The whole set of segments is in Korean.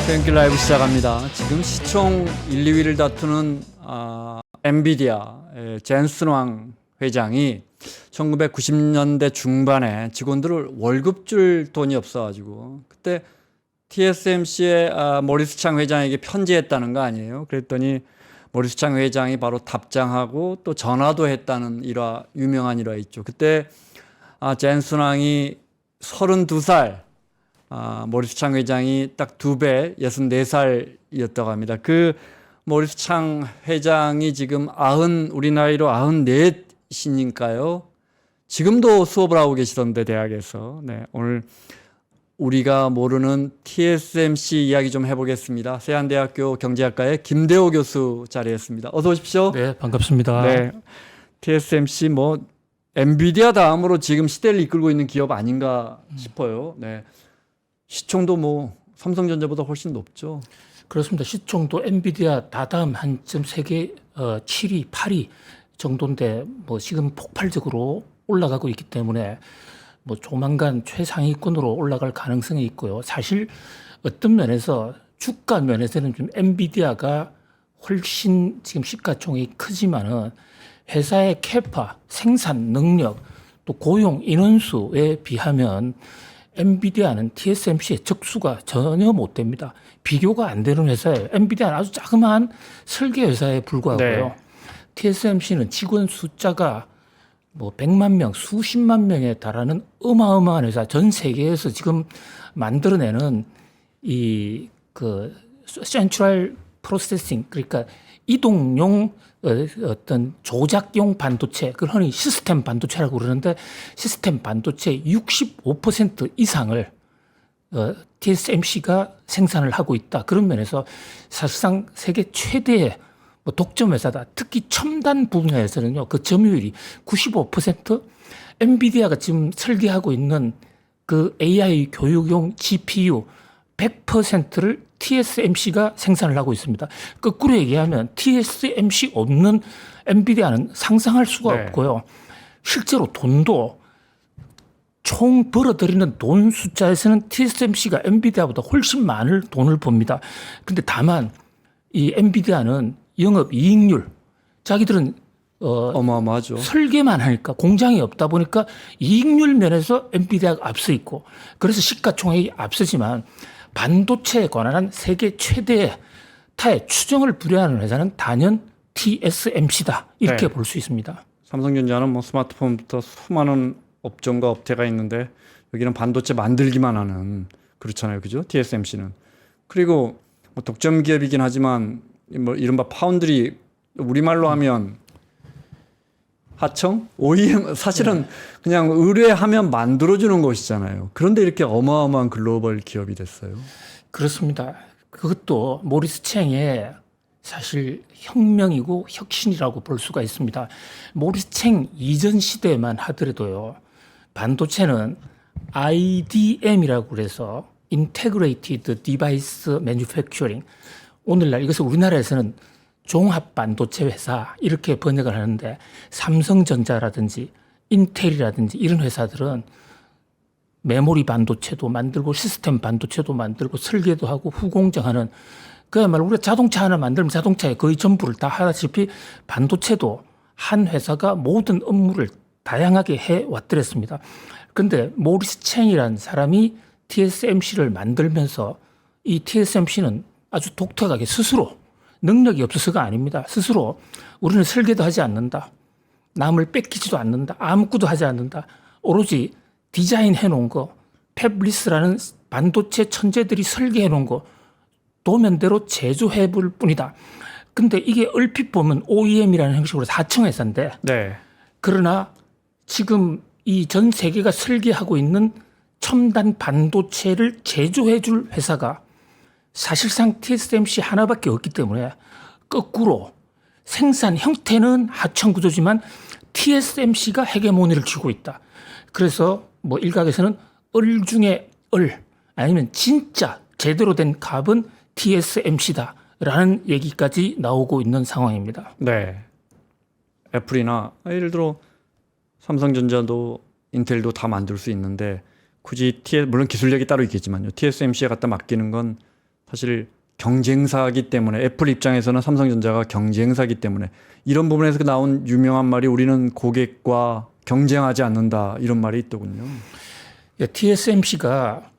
퇴근길 라이브 시작합니다. 지금 시총 1, 2위를 다투는 엔비디아 젠슨 왕 회장이 1990년대 중반에 직원들을 월급 줄 돈이 없어가지고 그때 TSMC의 모리스 창 회장에게 편지했다는 거 아니에요. 그랬더니 모리스 창 회장이 바로 답장하고 또 전화도 했다는 유명한 일화 있죠. 그때 젠슨 왕이 32살, 모리스 창 회장이 딱 2배 64살이었다고 합니다. 그 모리스 창 회장이 지금 우리 나이로 94이니까요. 지금도 수업을 하고 계시던데 대학에서. 네, 오늘 우리가 모르는 TSMC 이야기 좀 해보겠습니다. 세안대학교 경제학과의 김대호 교수 자리했습니다. 어서 오십시오. 네, 반갑습니다. 네, TSMC 엔비디아 다음으로 지금 시대를 이끌고 있는 기업 아닌가 싶어요. 네. 시총도 삼성전자보다 훨씬 높죠. 그렇습니다. 시총도 엔비디아 다다음 한점 세계 7위, 8위 정도인데 지금 폭발적으로 올라가고 있기 때문에 조만간 최상위권으로 올라갈 가능성이 있고요. 사실 어떤 면에서 주가 면에서는 좀 엔비디아가 훨씬 지금 시가총액이 크지만은 회사의 캐파, 생산 능력, 또 고용 인원수에 비하면 엔비디아는 TSMC의 적수가 전혀 못 됩니다. 비교가 안 되는 회사예요. 엔비디아는 아주 자그마한 설계 회사에 불과하고요. 네. TSMC는 직원 숫자가 100만 명, 수십만 명에 달하는 어마어마한 회사, 전 세계에서 지금 만들어내는 센트럴 프로세싱, 그러니까 이동용 어떤 조작용 반도체, 그걸 흔히 시스템 반도체라고 그러는데 시스템 반도체 65% 이상을 TSMC가 생산을 하고 있다. 그런 면에서 사실상 세계 최대의 독점 회사다. 특히 첨단 분야에서는요, 그 점유율이 95%, 엔비디아가 지금 설계하고 있는 그 AI 교육용 GPU 100%를 TSMC가 생산을 하고 있습니다. 거꾸로 얘기하면 TSMC 없는 엔비디아는 상상할 수가 네. 없고요. 실제로 돈도 총 벌어들이는 돈 숫자에서는 TSMC가 엔비디아보다 훨씬 많은 돈을 법니다. 그런데 다만 이 엔비디아는 영업 이익률, 자기들은 어마어마하죠. 설계만 하니까 공장이 없다 보니까 이익률 면에서 엔비디아가 앞서 있고, 그래서 시가총액이 앞서지만 반도체에 관한 세계 최대의 타의 추정을 불허하는 회사는 단연 TSMC다. 이렇게 네. 볼 수 있습니다. 삼성전자는 스마트폰부터 수많은 업종과 업체가 있는데 여기는 반도체 만들기만 하는, 그렇잖아요. 그죠? TSMC는. 그리고 독점 기업이긴 하지만 이른바 파운드리, 우리말로 하면 하청? OEM, 사실은 그냥 의뢰하면 만들어주는 것이잖아요. 그런데 이렇게 어마어마한 글로벌 기업이 됐어요. 그렇습니다. 그것도 모리스 챙의 사실 혁명이고 혁신이라고 볼 수가 있습니다. 모리스 챙 이전 시대만 하더라도요, 반도체는 IDM이라고 그래서 Integrated Device Manufacturing, 오늘날 이것을 우리나라에서는 종합 반도체 회사 이렇게 번역을 하는데, 삼성전자라든지 인텔이라든지 이런 회사들은 메모리 반도체도 만들고 시스템 반도체도 만들고 설계도 하고 후공정하는, 그야말로 우리가 자동차 하나 만들면 자동차의 거의 전부를 다 하다시피 반도체도 한 회사가 모든 업무를 다양하게 해왔더랬습니다. 그런데 모리스 챙이라는 사람이 TSMC를 만들면서 이 TSMC는 아주 독특하게 스스로 능력이 없어서가 아닙니다. 스스로 우리는 설계도 하지 않는다. 남을 뺏기지도 않는다. 아무것도 하지 않는다. 오로지 디자인해 놓은 거, 팹리스라는 반도체 천재들이 설계해 놓은 거 도면대로 제조해 볼 뿐이다. 근데 이게 얼핏 보면 OEM이라는 형식으로 4층 회사인데, 네. 그러나 지금 이 전 세계가 설계하고 있는 첨단 반도체를 제조해 줄 회사가 사실상 TSMC 하나밖에 없기 때문에 거꾸로 생산 형태는 하청 구조지만 TSMC가 헤게모니를 쥐고 있다. 그래서 일각에서는 얼 중에 얼, 아니면 진짜 제대로 된 갑은 TSMC다라는 얘기까지 나오고 있는 상황입니다. 네. 애플이나 예를 들어 삼성전자도 인텔도 다 만들 수 있는데 굳이 물론 기술력이 따로 있겠지만요. TSMC에 갖다 맡기는 건 사실 경쟁사이기 때문에 애플 입장에서는 삼성전자가 경쟁사이기 때문에 이런 부분에서 나온 유명한 말이 우리는 고객과 경쟁하지 않는다 이런 말이 있더군요. TSMC가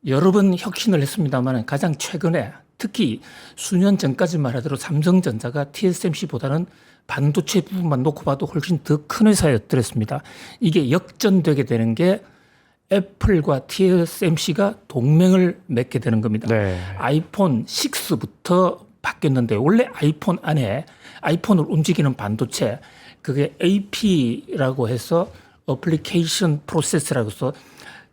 여러 번 혁신을 했습니다만 가장 최근에 특히 수년 전까지만 하더라도 삼성전자가 TSMC보다는 반도체 부분만 놓고 봐도 훨씬 더 큰 회사였더랬습니다. 이게 역전되게 되는 게 애플과 TSMC가 동맹을 맺게 되는 겁니다. 네. 아이폰 6부터 바뀌었는데 원래 아이폰 안에 아이폰을 움직이는 반도체 그게 AP라고 해서 어플리케이션 프로세스라고 해서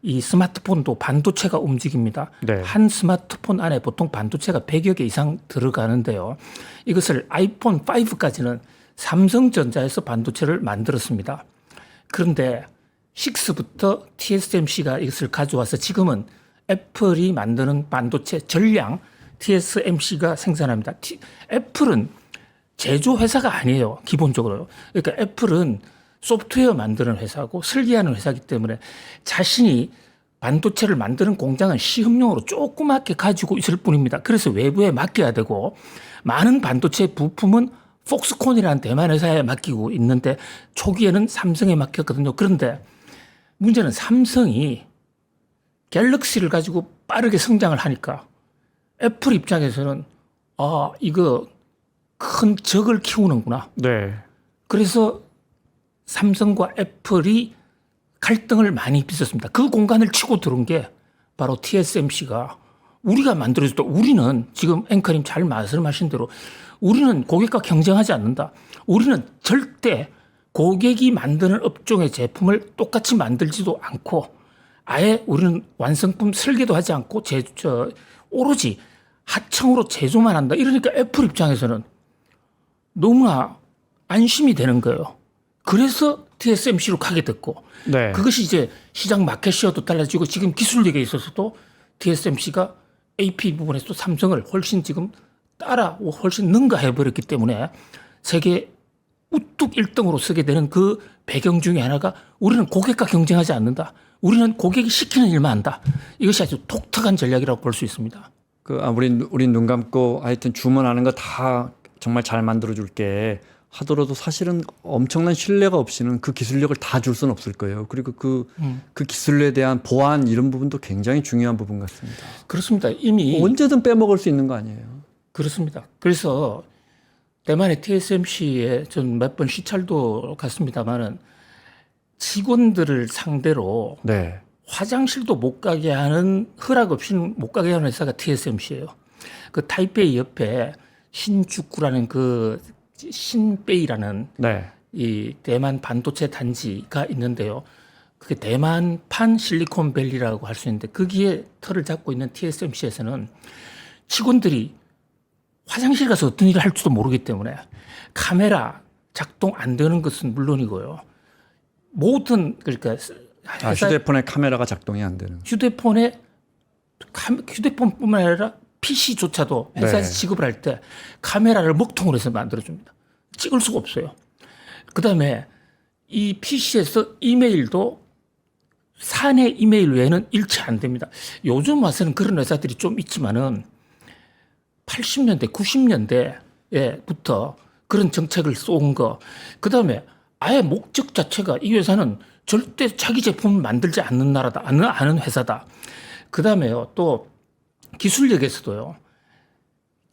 이 스마트폰도 반도체가 움직입니다. 네. 한 스마트폰 안에 보통 반도체가 100여 개 이상 들어가는데요. 이것을 아이폰 5까지는 삼성전자에서 반도체를 만들었습니다. 그런데 6부터 TSMC가 이것을 가져와서 지금은 애플이 만드는 반도체 전량 TSMC가 생산합니다. 애플은 제조 회사가 아니에요. 기본적으로. 그러니까 애플은 소프트웨어 만드는 회사고 설계하는 회사이기 때문에 자신이 반도체를 만드는 공장은 시험용으로 조그맣게 가지고 있을 뿐입니다. 그래서 외부에 맡겨야 되고 많은 반도체 부품은 폭스콘이라는 대만 회사에 맡기고 있는데 초기에는 삼성에 맡겼거든요. 그런데 문제는 삼성이 갤럭시를 가지고 빠르게 성장을 하니까 애플 입장에서는 이거 큰 적을 키우는구나. 네. 그래서 삼성과 애플이 갈등을 많이 빚었습니다. 그 공간을 치고 들어온 게 바로 TSMC가 우리가 만들어줬다. 우리는 지금 앵커님 잘 말씀하신 대로 우리는 고객과 경쟁하지 않는다. 우리는 절대 고객이 만드는 업종의 제품을 똑같이 만들지도 않고 아예 우리는 완성품 설계도 하지 않고 오로지 하청으로 제조만 한다. 이러니까 애플 입장에서는 너무나 안심이 되는 거예요. 그래서 TSMC로 가게 됐고 네. 그것이 이제 시장 마켓시어도 달라지고 지금 기술력에 있어서도 TSMC가 AP 부분에서 삼성을 훨씬 지금 훨씬 능가해버렸기 때문에 세계 우뚝 1등으로 서게 되는 그 배경 중에 하나가 우리는 고객과 경쟁하지 않는다. 우리는 고객이 시키는 일만 한다. 이것이 아주 독특한 전략이라고 볼 수 있습니다. 우린 눈 감고 하여튼 주문하는 거 다 정말 잘 만들어 줄게 하더라도 사실은 엄청난 신뢰가 없이는 그 기술력을 다 줄 수는 없을 거예요. 그리고 그 기술에 대한 보안 이런 부분도 굉장히 중요한 부분 같습니다. 그렇습니다. 이미 언제든 빼먹을 수 있는 거 아니에요. 그렇습니다. 그래서 대만의 TSMC에 전 몇 번 시찰도 갔습니다만은 직원들을 상대로 네. 화장실도 못 가게 하는 허락 없이는 못 가게 하는 회사가 TSMC예요. 그 타이페이 옆에 신주쿠라는 그 신베이라는 네. 이 대만 반도체 단지가 있는데요. 그게 대만판 실리콘밸리라고 할 수 있는데 거기에 털을 잡고 있는 TSMC에서는 직원들이 화장실 가서 어떤 일을 할지도 모르기 때문에 카메라 작동 안 되는 것은 물론이고요. 모든 그러니까 휴대폰에 카메라가 작동이 안 되는. 휴대폰뿐만 아니라 PC조차도 회사에서 네. 지급을 할 때 카메라를 먹통으로 해서 만들어줍니다. 찍을 수가 없어요. 그다음에 이 PC에서 이메일도 사내 이메일 외에는 일치 안 됩니다. 요즘 와서는 그런 회사들이 좀 있지만은 80년대, 90년대부터 그런 정책을 쏜 거. 그다음에 아예 목적 자체가 이 회사는 절대 자기 제품을 만들지 않는 나라다, 아는 회사다. 그다음에요, 또 기술력에서도요,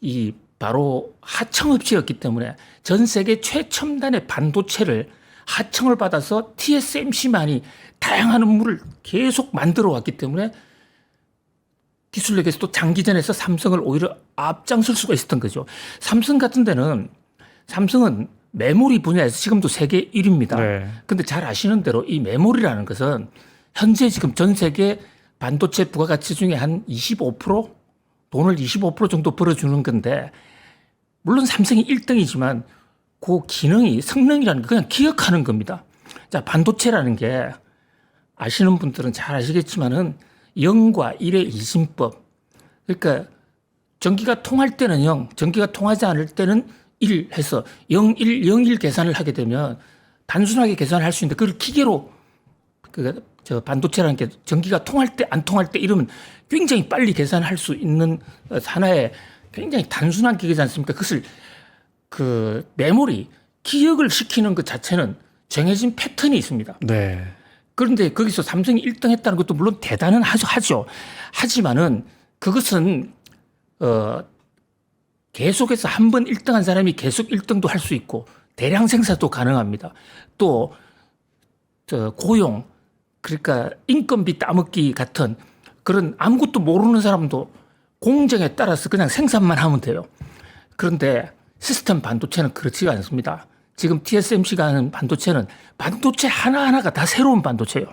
이 바로 하청업체였기 때문에 전 세계 최첨단의 반도체를 하청을 받아서 TSMC만이 다양한 업무를 계속 만들어 왔기 때문에 기술력에서도 장기전에서 삼성을 오히려 앞장설 수가 있었던 거죠. 삼성 같은 데는 삼성은 메모리 분야에서 지금도 세계 1위입니다. 네. 근데 잘 아시는 대로 이 메모리라는 것은 현재 지금 전 세계 반도체 부가가치 중에 한 25%? 돈을 25% 정도 벌어주는 건데 물론 삼성이 1등이지만 그 기능이 성능이라는 거 그냥 기억하는 겁니다. 자, 반도체라는 게 아시는 분들은 잘 아시겠지만은 0과 1의 이진법. 그러니까 전기가 통할 때는 0, 전기가 통하지 않을 때는 1 해서 0, 1, 0, 1 계산을 하게 되면 단순하게 계산을 할 수 있는데 그걸 기계로 저 반도체라는 게 전기가 통할 때 안 통할 때 이러면 굉장히 빨리 계산할 수 있는 하나의 굉장히 단순한 기계지 않습니까? 그것을 그 메모리 기억을 시키는 것 자체는 정해진 패턴이 있습니다. 네. 그런데 거기서 삼성이 1등 했다는 것도 물론 대단은 하죠. 하지만은 그것은 계속해서 한 번 1등한 사람이 계속 1등도 할 수 있고 대량 생산도 가능합니다. 또 고용 그러니까 인건비 따먹기 같은 그런 아무것도 모르는 사람도 공정에 따라서 그냥 생산만 하면 돼요. 그런데 시스템 반도체는 그렇지가 않습니다. 지금 TSMC가 하는 반도체는 반도체 하나하나가 다 새로운 반도체예요.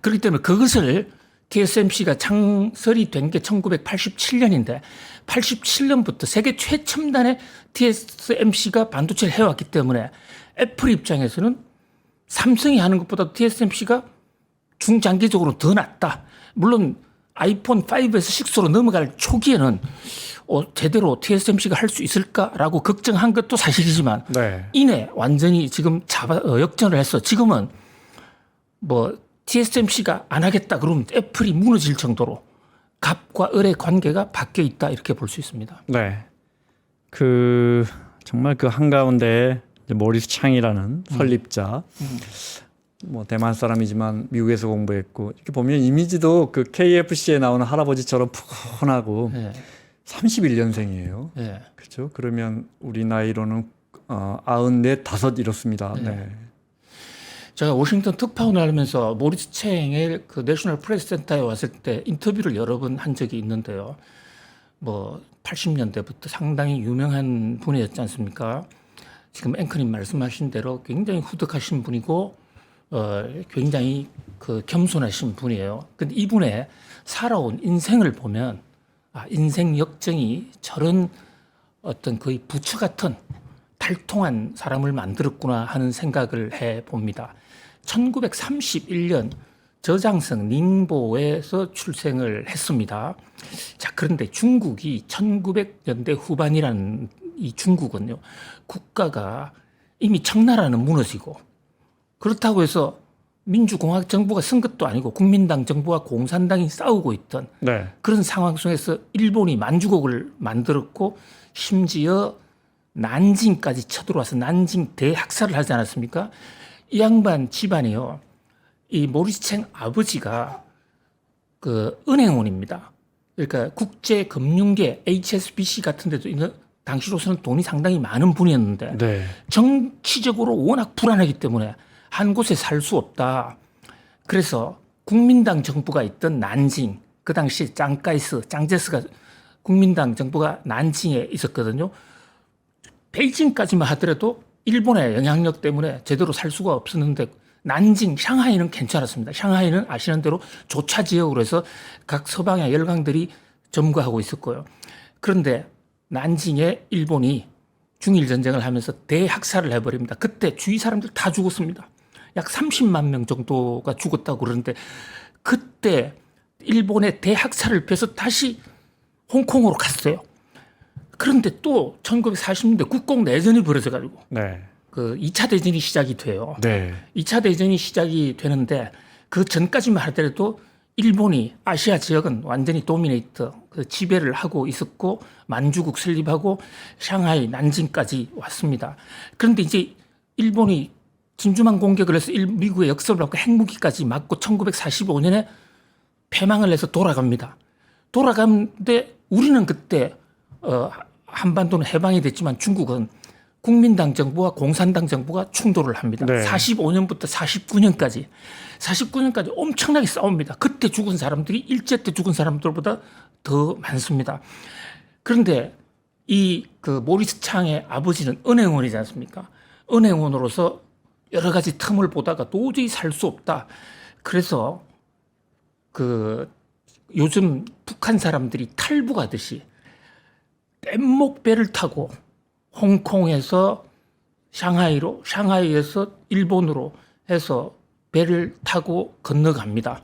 그렇기 때문에 그것을 TSMC가 창설이 된 게 1987년인데 87년부터 세계 최첨단의 TSMC가 반도체를 해왔기 때문에 애플 입장에서는 삼성이 하는 것보다 TSMC가 중장기적으로 더 낫다. 물론 아이폰 5에서 6로 넘어갈 초기에는 제대로 TSMC가 할 수 있을까라고 걱정한 것도 사실이지만 네. 이내 완전히 지금 역전을 해서 지금은 뭐 TSMC가 안 하겠다 그러면 애플이 무너질 정도로 갑과 을의 관계가 바뀌어 있다 이렇게 볼 수 있습니다. 네. 정말 그 한가운데 모리스 창이라는 설립자, 뭐 대만 사람이지만 미국에서 공부했고 이렇게 보면 이미지도 그 KFC에 나오는 할아버지처럼 푸근하고 네. 31년생이에요. 네. 그렇죠? 그러면 우리 나이로는 94, 5 이렇습니다. 네. 네. 제가 워싱턴 특파원을 하면서 모리스 챙의 그 내셔널 프레스 센터에 왔을 때 인터뷰를 여러 번 한 적이 있는데요. 뭐 80년대부터 상당히 유명한 분이었지 않습니까? 지금 앵커님 말씀하신 대로 굉장히 후덕하신 분이고 굉장히 그 겸손하신 분이에요. 근데 이분의 살아온 인생을 보면 인생 역정이 저런 어떤 거의 부처 같은 달통한 사람을 만들었구나 하는 생각을 해 봅니다. 1931년 저장성 닝보에서 출생을 했습니다. 자, 그런데 중국이 1900년대 후반이라는 이 중국은요, 국가가 이미 청나라는 무너지고 그렇다고 해서 민주공화국 정부가 쓴 것도 아니고 국민당 정부와 공산당이 싸우고 있던 네. 그런 상황 속에서 일본이 만주국을 만들었고 심지어 난징까지 쳐들어와서 난징 대학살을 하지 않았습니까? 이 양반 집안이요. 이 모리스 챙 아버지가 그 은행원입니다. 그러니까 국제금융계 HSBC 같은 데도 있는 당시로서는 돈이 상당히 많은 분이었는데 네. 정치적으로 워낙 불안하기 때문에 한 곳에 살 수 없다. 그래서 국민당 정부가 있던 난징, 그 당시 짱제스가 국민당 정부가 난징에 있었거든요. 베이징까지만 하더라도 일본의 영향력 때문에 제대로 살 수가 없었는데 난징, 샹하이는 괜찮았습니다. 샹하이는 아시는 대로 조차 지역으로 해서 각 서방의 열강들이 점거하고 있었고요. 그런데 난징에 일본이 중일전쟁을 하면서 대학살을 해버립니다. 그때 주위 사람들 다 죽었습니다. 약 30만 명 정도가 죽었다고 그러는데 그때 일본의 대학살을 펴서 다시 홍콩으로 갔어요. 그런데 또 1940년대 국공내전이 벌어져가지고 네. 그 2차 대전이 시작이 돼요. 네. 2차 대전이 시작이 되는데 그 전까지만 하더라도 일본이 아시아 지역은 완전히 도미네이터, 그 지배를 하고 있었고 만주국 설립하고 샹하이, 난징까지 왔습니다. 그런데 이제 일본이 진주만 공격을 해서 미국의 역습을 받고 핵무기까지 맞고 1945년에 패망을 해서 돌아갑니다. 돌아가는데 우리는 그때 한반도는 해방이 됐지만 중국은 국민당 정부와 공산당 정부가 충돌을 합니다. 네. 45년부터 49년까지 엄청나게 싸웁니다. 그때 죽은 사람들이 일제 때 죽은 사람들보다 더 많습니다. 그런데 이 그 모리스 창의 아버지는 은행원이지 않습니까? 은행원으로서 여러 가지 틈을 보다가 도저히 살 수 없다. 그래서 그 요즘 북한 사람들이 탈북하듯이 뗏목배를 타고 홍콩에서 샹하이로, 샹하이에서 일본으로 해서 배를 타고 건너갑니다.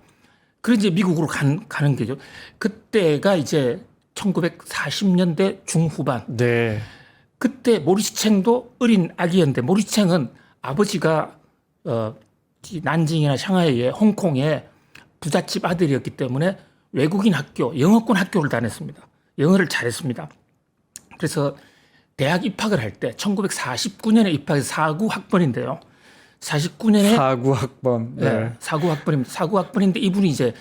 그래서 이제 미국으로 가는 게죠. 그때가 이제 1940년대 중후반. 네. 그때 모리스 챙도 어린 아기였는데 모리스 챙은 아버지가 난징이나 샹하이에 홍콩에 부잣집 아들이었기 때문에 외국인 학교, 영어권 학교를 다녔습니다. 영어를 잘했습니다. 그래서 대학 입학을 할 때 1949년에 입학해서 49 학번인데요. 49년에 사구 학번. 네. 네, 49 학번입니다. 49 학번인데 이분이 이제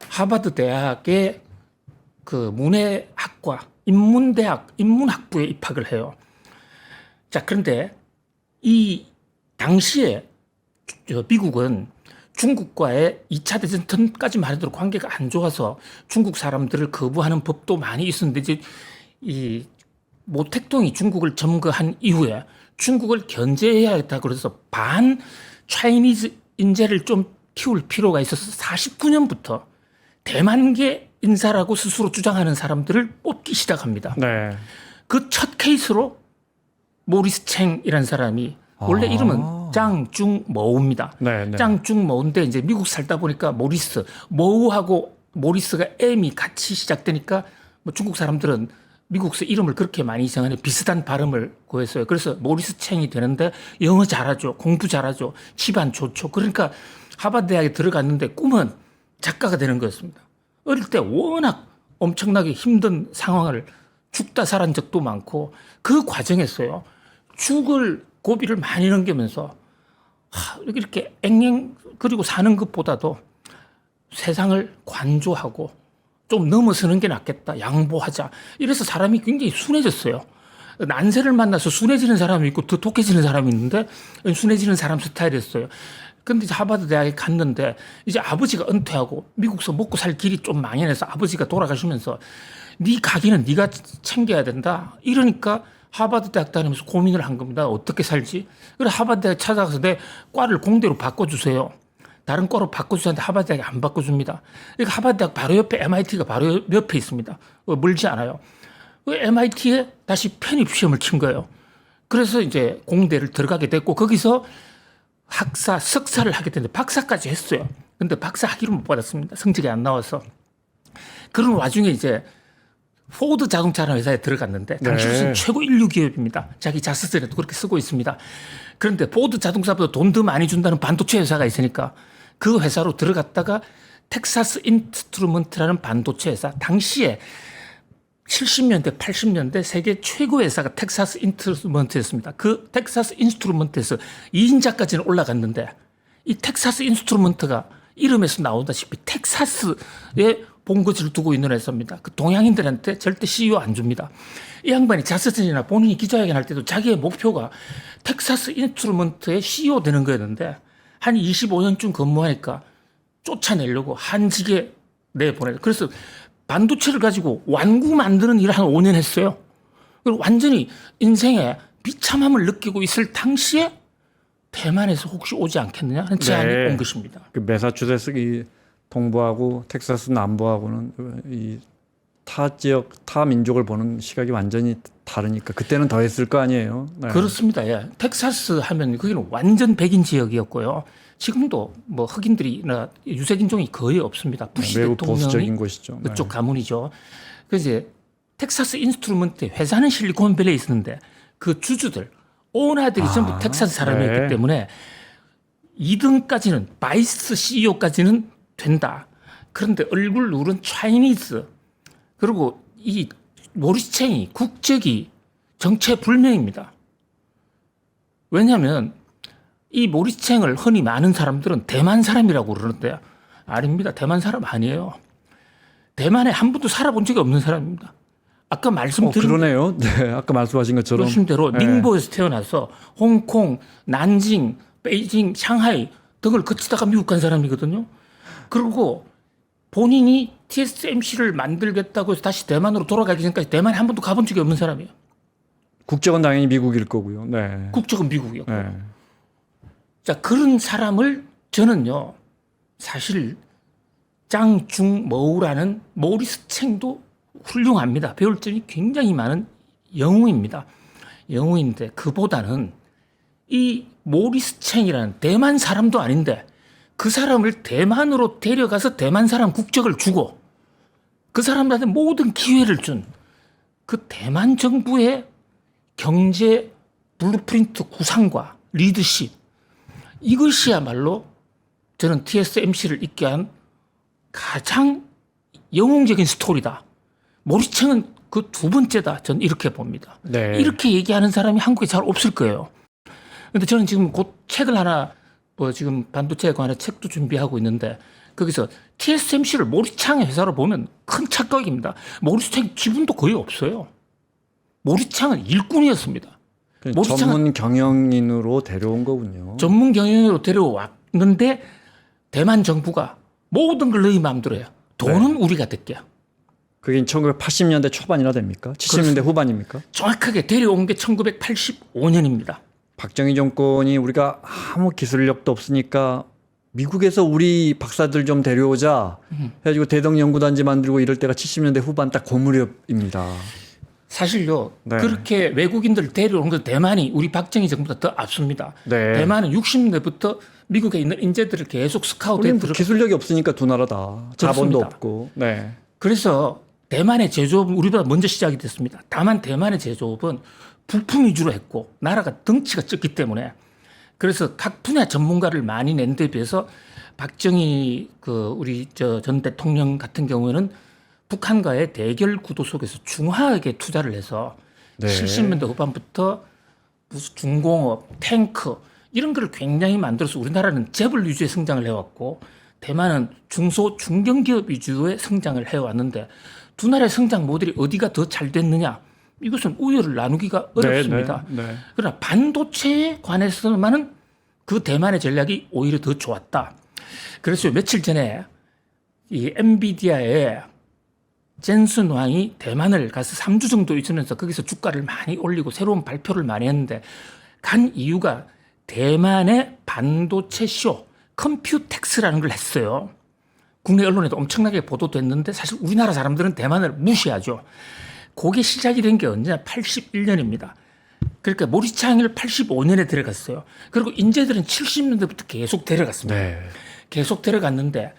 하버드 대학의 그 문해학과 인문학부에 입학을 해요. 자, 그런데 이 당시에 미국은 중국과의 2차 대전 전까지만 해도 관계가 안 좋아서 중국 사람들을 거부하는 법도 많이 있었는데 이제 이 모택동이 중국을 점거한 이후에 중국을 견제해야겠다 그래서 반 차이니즈 인재를 좀 키울 필요가 있어서 49년부터 대만계 인사라고 스스로 주장하는 사람들을 뽑기 시작합니다. 네. 그 첫 케이스로 모리스 챙이라는 사람이 원래 이름은 짱중머우입니다. 네, 네. 짱중머우인데 이제 미국 살다 보니까 모리스, 머우하고 모리스가 M이 같이 시작되니까 뭐 중국 사람들은 미국서 이름을 그렇게 많이 정하는 비슷한 발음을 구했어요. 그래서 모리스 챙이 되는데 영어 잘하죠. 공부 잘하죠. 집안 좋죠. 그러니까 하버드 대학에 들어갔는데 꿈은 작가가 되는 거였습니다. 어릴 때 워낙 엄청나게 힘든 상황을 죽다 살한 적도 많고 그 과정에서요. 죽을 고비를 많이 넘기면서 이렇게 앵앵 그리고 사는 것보다도 세상을 관조하고 좀 넘어서는 게 낫겠다. 양보하자. 이래서 사람이 굉장히 순해졌어요. 난세를 만나서 순해지는 사람이 있고 더 독해지는 사람이 있는데 순해지는 사람 스타일이었어요. 근데 이제 하버드 대학에 갔는데 이제 아버지가 은퇴하고 미국서 먹고 살 길이 좀 망해서 아버지가 돌아가시면서 네 가기는 네가 챙겨야 된다. 이러니까 하버드 대학 다니면서 고민을 한 겁니다. 어떻게 살지? 그래서 하버드 대학 찾아가서 내 과를 공대로 바꿔주세요. 다른 과로 바꿔주는데 하버드 대학이 안 바꿔줍니다. 그러니까 하버드 대학 바로 옆에 MIT가 바로 옆에 있습니다. 멀지 않아요. MIT에 다시 편입 시험을 친 거예요. 그래서 이제 공대를 들어가게 됐고 거기서 학사, 석사를 하게 됐는데 박사까지 했어요. 근데 박사 학위를 못 받았습니다. 성적이 안 나와서. 그런 와중에 이제 포드 자동차라는 회사에 들어갔는데 당시로서는 최고 인류 기업입니다. 자기 자서전에도 그렇게 쓰고 있습니다. 그런데 포드 자동차보다 돈 더 많이 준다는 반도체 회사가 있으니까 그 회사로 들어갔다가 텍사스 인스트루먼트라는 반도체 회사 당시에 70년대, 80년대 세계 최고 회사가 텍사스 인스트루먼트였습니다. 그 텍사스 인스트루먼트에서 2인자까지는 올라갔는데 이 텍사스 인스트루먼트가 이름에서 나오다시피 텍사스에 본거지를 두고 있는 회사입니다. 그 동양인들한테 절대 CEO 안 줍니다. 이 양반이 자서전이나 본인이 기자회견 할 때도 자기의 목표가 텍사스 인스트루먼트의 CEO 되는 거였는데 한 25년쯤 근무하니까 쫓아내려고 한직에 내보내요. 그래서 반도체를 가지고 완구 만드는 일을 한 5년 했어요. 그리고 완전히 인생에 비참함을 느끼고 있을 당시에 대만에서 혹시 오지 않겠느냐 하는 제안이 온 것입니다. 그 매사추세츠 이 동부하고 텍사스 남부하고는 이 타 지역, 타 민족을 보는 시각이 완전히 다르니까 그때는 더 했을 거 아니에요. 네. 그렇습니다. 예. 텍사스 하면 거기는 완전 백인 지역이었고요. 지금도 뭐 흑인들이나 유색인종이 거의 없습니다. 부시 매우 대통령이 보수적인 곳이죠. 네. 그쪽 가문이죠. 그래서 이제 텍사스 인스트루먼트 회사는 실리콘밸리에 있었는데 그 주주들 오너들이 전부 텍사스 사람이었기 네. 때문에 2등까지는 바이스 CEO까지는 된다. 그런데 얼굴 누른 차이니즈 그리고 이 모리스 챙이 국적이 정체불명입니다. 왜냐하면 이 모리스 챙을 흔히 많은 사람들은 대만 사람이라고 그러는데 아닙니다. 대만 사람 아니에요. 대만에 한 번도 살아본 적이 없는 사람입니다. 아까 말씀드린 그러네요. 네, 아까 말씀하신 것처럼 그러신 대로 네. 닝보에서 태어나서 홍콩, 난징, 베이징, 샹하이 등을 거치다가 미국 간 사람이거든요. 그리고 본인이 TSMC를 만들겠다고 해서 다시 대만으로 돌아가기 전까지 대만에 한 번도 가본 적이 없는 사람이에요. 국적은 당연히 미국일 거고요. 네. 국적은 미국이었고. 네. 자, 그런 사람을 저는요, 사실 짱중머우라는 모리스 챙도 훌륭합니다. 배울 점이 굉장히 많은 영웅입니다. 영웅인데 그보다는 이 모리스 챙이라는 대만 사람도 아닌데 그 사람을 대만으로 데려가서 대만 사람 국적을 주고 그 사람들한테 모든 기회를 준 그 대만 정부의 경제 블루프린트 구상과 리더십 이것이야말로 저는 TSMC를 있게 한 가장 영웅적인 스토리다. 모리스챙은 그 두 번째다. 저는 이렇게 봅니다. 네. 이렇게 얘기하는 사람이 한국에 잘 없을 거예요. 근데 저는 지금 곧 책을 하나 지금 반도체에 관한 책도 준비하고 있는데 거기서 TSMC를 모리창의 회사로 보면 큰 착각입니다. 모리창 지분도 거의 없어요. 모리창은 일꾼이었습니다. 전문 경영인으로 데려온 거군요. 전문 경영인으로 데려왔는데 대만 정부가 모든 걸 너희 마음대로 해요. 돈은 우리가 댈게요. 그게 1980년대 초반이나 됩니까? 70년대 후반입니까? 정확하게 데려온 게 1985년입니다. 박정희 정권이 우리가 아무 기술력도 없으니까 미국에서 우리 박사들 좀 데려오자 해가지고 대덕 연구단지 만들고 이럴 때가 70년대 후반 딱 그 무렵입니다. 사실요. 네. 그렇게 외국인들 데려오는 건 대만이 우리 박정희 정부보다 더 앞섭니다. 네. 대만은 60년대부터 미국에 있는 인재들을 계속 스카우트해 들어. 기술력이 없으니까 두 나라 다 자본도 그렇습니다. 없고. 네. 그래서 대만의 제조업은 우리보다 먼저 시작이 됐습니다. 다만 대만의 제조업은 부품 위주로 했고 나라가 덩치가 적기 때문에 그래서 각 분야 전문가를 많이 낸 데 비해서 박정희 우리 전 대통령 같은 경우에는 북한과의 대결 구도 속에서 중화하게 투자를 해서 네. 70년대 후반부터 무슨 중공업, 탱크 이런 걸 굉장히 만들어서 우리나라는 재벌 위주의 성장을 해왔고 대만은 중소 중견기업 위주의 성장을 해왔는데 두 나라의 성장 모델이 어디가 더 잘 됐느냐 이것은 우열을 나누기가 어렵습니다. 네, 네, 네. 그러나 반도체에 관해서만은 그 대만의 전략이 오히려 더 좋았다. 그래서 며칠 전에 이 엔비디아의 젠슨 왕이 대만을 가서 3주 정도 있으면서 거기서 주가를 많이 올리고 새로운 발표를 많이 했는데 간 이유가 대만의 반도체 쇼 컴퓨텍스라는 걸 했어요. 국내 언론에도 엄청나게 보도됐는데 사실 우리나라 사람들은 대만을 무시하죠. 그게 시작이 된 게 언제냐? 81년입니다. 그러니까 모리창을 85년에 데려갔어요. 그리고 인재들은 70년대부터 계속 데려갔습니다. 네. 계속 데려갔는데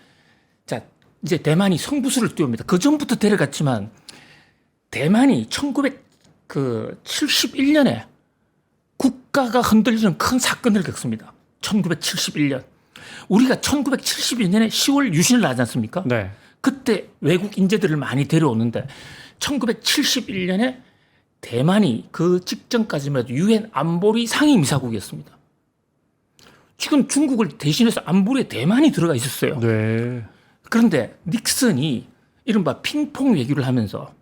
자 이제 대만이 성부수를 띄웁니다. 그 전부터 데려갔지만 대만이 1971년에 국가가 흔들리는 큰 사건을 겪습니다. 1971년. 우리가 1972년에 10월 유신을 하지 않습니까? 네. 그때 외국 인재들을 많이 데려오는데 1971년에 대만이 그 직전까지만 해도 유엔 안보리 상임이사국이었습니다. 지금 중국을 대신해서 안보리에 대만이 들어가 있었어요. 네. 그런데 닉슨이 이른바 핑퐁 외교를 하면서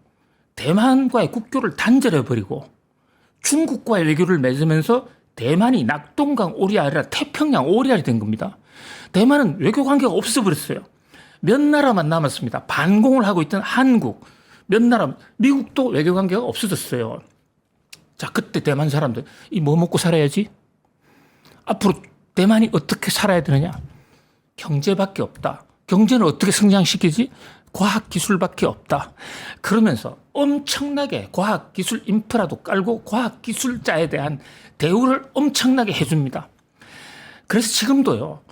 대만과의 국교를 단절해버리고 중국과의 외교를 맺으면서 대만이 낙동강 오리알이 아니라 태평양 오리알이 된 겁니다. 대만은 외교 관계가 없어버렸어요. 몇 나라만 남았습니다. 반공을 하고 있던 한국, 몇 나라, 미국도 외교 관계가 없어졌어요. 자, 그때 대만 사람들, 이 뭐 먹고 살아야지? 앞으로 대만이 어떻게 살아야 되느냐? 경제밖에 없다. 경제는 어떻게 성장시키지? 과학기술밖에 없다. 그러면서 엄청나게 과학기술 인프라도 깔고 과학기술자에 대한 대우를 엄청나게 해줍니다. 그래서 지금도요,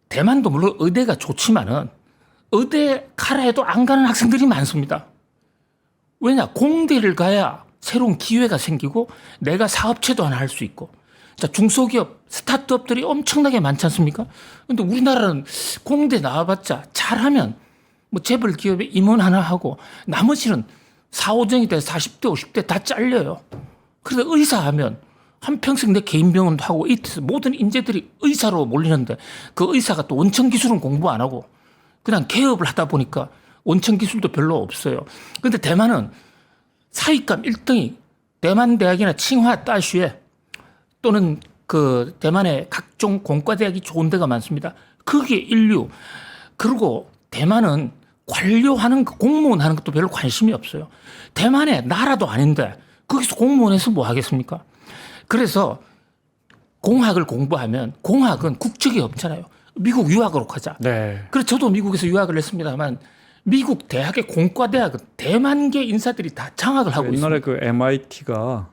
대만도 물론 의대가 좋지만은 의대 가라 해도 안 가는 학생들이 많습니다. 왜냐? 공대를 가야 새로운 기회가 생기고 내가 사업체도 하나 할 수 있고. 자, 중소기업, 스타트업들이 엄청나게 많지 않습니까? 근데 우리나라는 공대 나와봤자 잘하면 뭐 재벌 기업에 임원 하나 하고 나머지는 4, 5정이 돼서 40대, 50대 다 잘려요. 그래서 의사하면 한평생 내 개인 병원도 하고 이때서 모든 인재들이 의사로 몰리는데 그 의사가 또 원천 기술은 공부 안 하고 그냥 개업을 하다 보니까 원천 기술도 별로 없어요. 근데 대만은 사익감 1등이 대만 대학이나 칭화, 따슈에 또는 그 대만의 각종 공과대학이 좋은 데가 많습니다. 그게 인류. 그리고 대만은 관료하는 거, 공무원 하는 것도 별로 관심이 없어요. 대만의 나라도 아닌데 거기서 공무원해서 뭐 하겠습니까? 그래서 공학을 공부하면 공학은 국적이 없잖아요. 미국 유학으로 가자. 네. 그래서 저도 미국에서 유학을 했습니다만 미국 대학의 공과대학은 대만계 인사들이 다 장학을 하고 옛날에 있습니다. 그 MIT가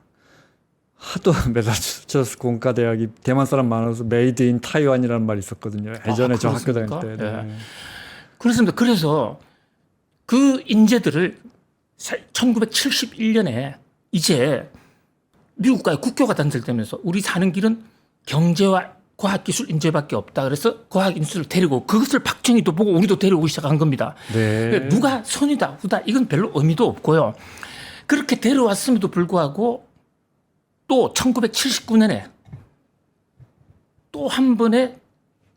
하도 매사추세츠 공과대학이 대만 사람 많아서 메이드 인 타이완이라는 말이 있었거든요. 예전에 저 학교 다닐 그렇습니까? 때. 네. 네. 그렇습니다. 그래서 그 인재들을 1971년에 이제 미국과의 국교가 단절되면서 우리 사는 길은 경제와 과학기술 인재밖에 없다. 그래서 과학인수를 데리고 그것을 박정희도 보고 우리도 데리고 시작한 겁니다. 네. 누가 선이다 후다 이건 별로 의미도 없고요. 그렇게 데려왔음에도 불구하고 또 1979년에 또 한 번의